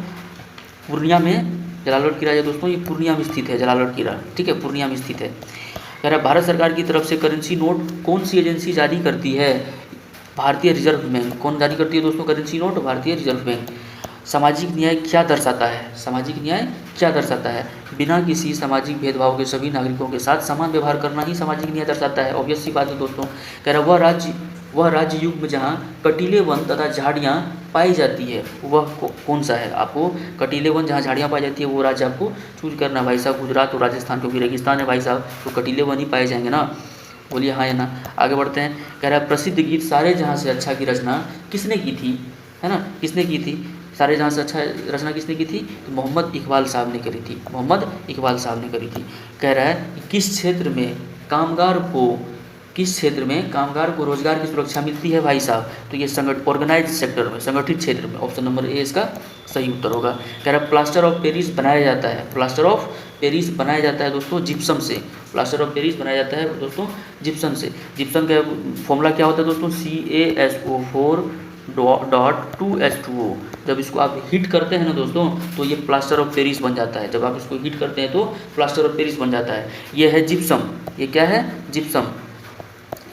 पूर्णिया में, जलालगढ़ किला जो दोस्तों ये पूर्णिया में स्थित है, जलालगढ़ किला, ठीक है, पूर्णिया में स्थित है। कह रहा है भारत सरकार की तरफ से करेंसी नोट कौन सी एजेंसी जारी करती है? भारतीय रिजर्व बैंक। कौन जारी करती है दोस्तों करेंसी नोट? भारतीय रिजर्व बैंक। सामाजिक न्याय क्या दर्शाता है? सामाजिक न्याय क्या दर्शाता है? बिना किसी सामाजिक भेदभाव के सभी नागरिकों के साथ समान व्यवहार करना ही सामाजिक न्याय दर्शाता है। ऑब्वियस सी बात है दोस्तों। कह रहा है वह राज्य युग में जहाँ कटीले वन तथा झाड़ियाँ पाई जाती है वह कौन सा है? आपको कटीले वन जहाँ झाड़ियाँ पाई जाती है वो राज्य आपको चूज करना है भाई साहब। गुजरात और राजस्थान, क्योंकि रेगिस्तान है भाई साहब, तो कटीले वन ही पाए जाएंगे ना। बोलिए हाँ या ना। आगे बढ़ते हैं। कह रहा है प्रसिद्ध गीत सारे जहाँ से अच्छा की रचना किसने की थी? है ना, किसने की थी? सारे जहाँ से अच्छा रचना किसने की थी? तो मोहम्मद इकबाल साहब ने करी थी, मोहम्मद इकबाल साहब ने करी थी। कह रहा है कि किस क्षेत्र में कामगार को रोजगार की सुरक्षा मिलती है भाई साहब? तो ये ऑर्गेनाइज सेक्टर में, संगठित क्षेत्र में, ऑप्शन नंबर ए इसका सही उत्तर होगा। कह रहा है प्लास्टर ऑफ पेरिस बनाया जाता है, प्लास्टर ऑफ पेरिस बनाया जाता है दोस्तों जिप्सम से। प्लास्टर ऑफ पेरिस बनाया जाता है दोस्तों जिप्सम से। जिप्सम का फॉर्मूला क्या होता है दोस्तों? CaSO4.2H2O। जब इसको आप हीट करते हैं ना दोस्तों तो ये प्लास्टर ऑफ पेरिस बन जाता है। जब आप इसको हीट करते हैं तो प्लास्टर ऑफ पेरिस बन जाता है। ये है जिप्सम। ये क्या है? जिप्सम।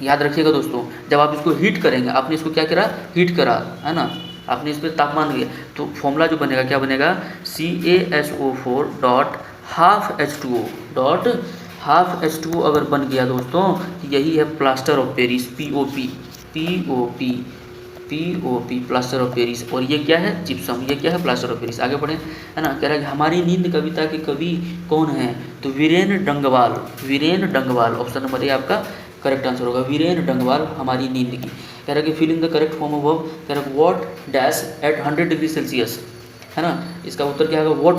याद रखिएगा दोस्तों, जब आप इसको हीट करेंगे, आपने इसको क्या करा? हीट करा, है ना, आपने इस पर तापमान दिया, तो फॉर्मूला जो बनेगा क्या बनेगा? CaSO4.12H2O अगर बन गया दोस्तों, यही है plaster of Paris, POP plaster of Paris. और ये क्या है? जिप्सम। ये क्या है? Plaster of Paris. आगे बढ़ें, है ना। कह रहा है हमारी नींद कविता के कवि कौन है? तो Virendra Dangwal, Virendra Dangwal, option number A आपका करेक्ट आंसर होगा, वीरेंद्र डंगवाल हमारी नींद की। कह रहा है कि fill in the correct form of verb. कह रहा है what dash at 100 degree Celsius, है ना, इसका उत्तर क्या होगा? What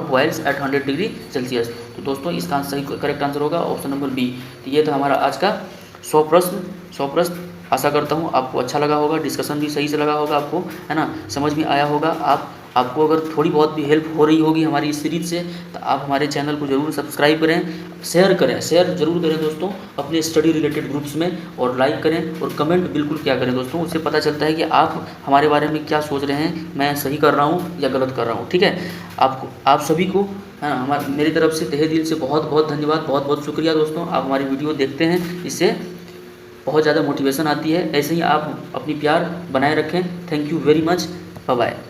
boils at 100 degree Celsius. तो दोस्तों इसका सही करेक्ट आंसर होगा ऑप्शन नंबर बी। तो ये था हमारा आज का 100 प्रश्न। आशा करता हूँ आपको अच्छा लगा होगा, डिस्कशन भी सही से लगा होगा आपको, है ना, समझ में आया होगा। आपको अगर थोड़ी बहुत भी हेल्प हो रही होगी हमारी इस सीरीज से तो आप हमारे चैनल को ज़रूर सब्सक्राइब करें, शेयर ज़रूर करें दोस्तों अपने स्टडी रिलेटेड ग्रुप्स में, और लाइक करें और कमेंट बिल्कुल क्या करें दोस्तों, उससे पता चलता है कि आप हमारे बारे में क्या सोच रहे हैं, मैं सही कर रहा हूँ या गलत कर रहा हूँ। ठीक है, आप सभी को, है ना, मेरी तरफ से तहे दिल से बहुत बहुत धन्यवाद, बहुत बहुत शुक्रिया दोस्तों। आप हमारी वीडियो देखते हैं, इससे बहुत ज़्यादा मोटिवेशन आती है। ऐसे ही आप अपनी प्यार बनाए रखें। Thank you very much, bye bye.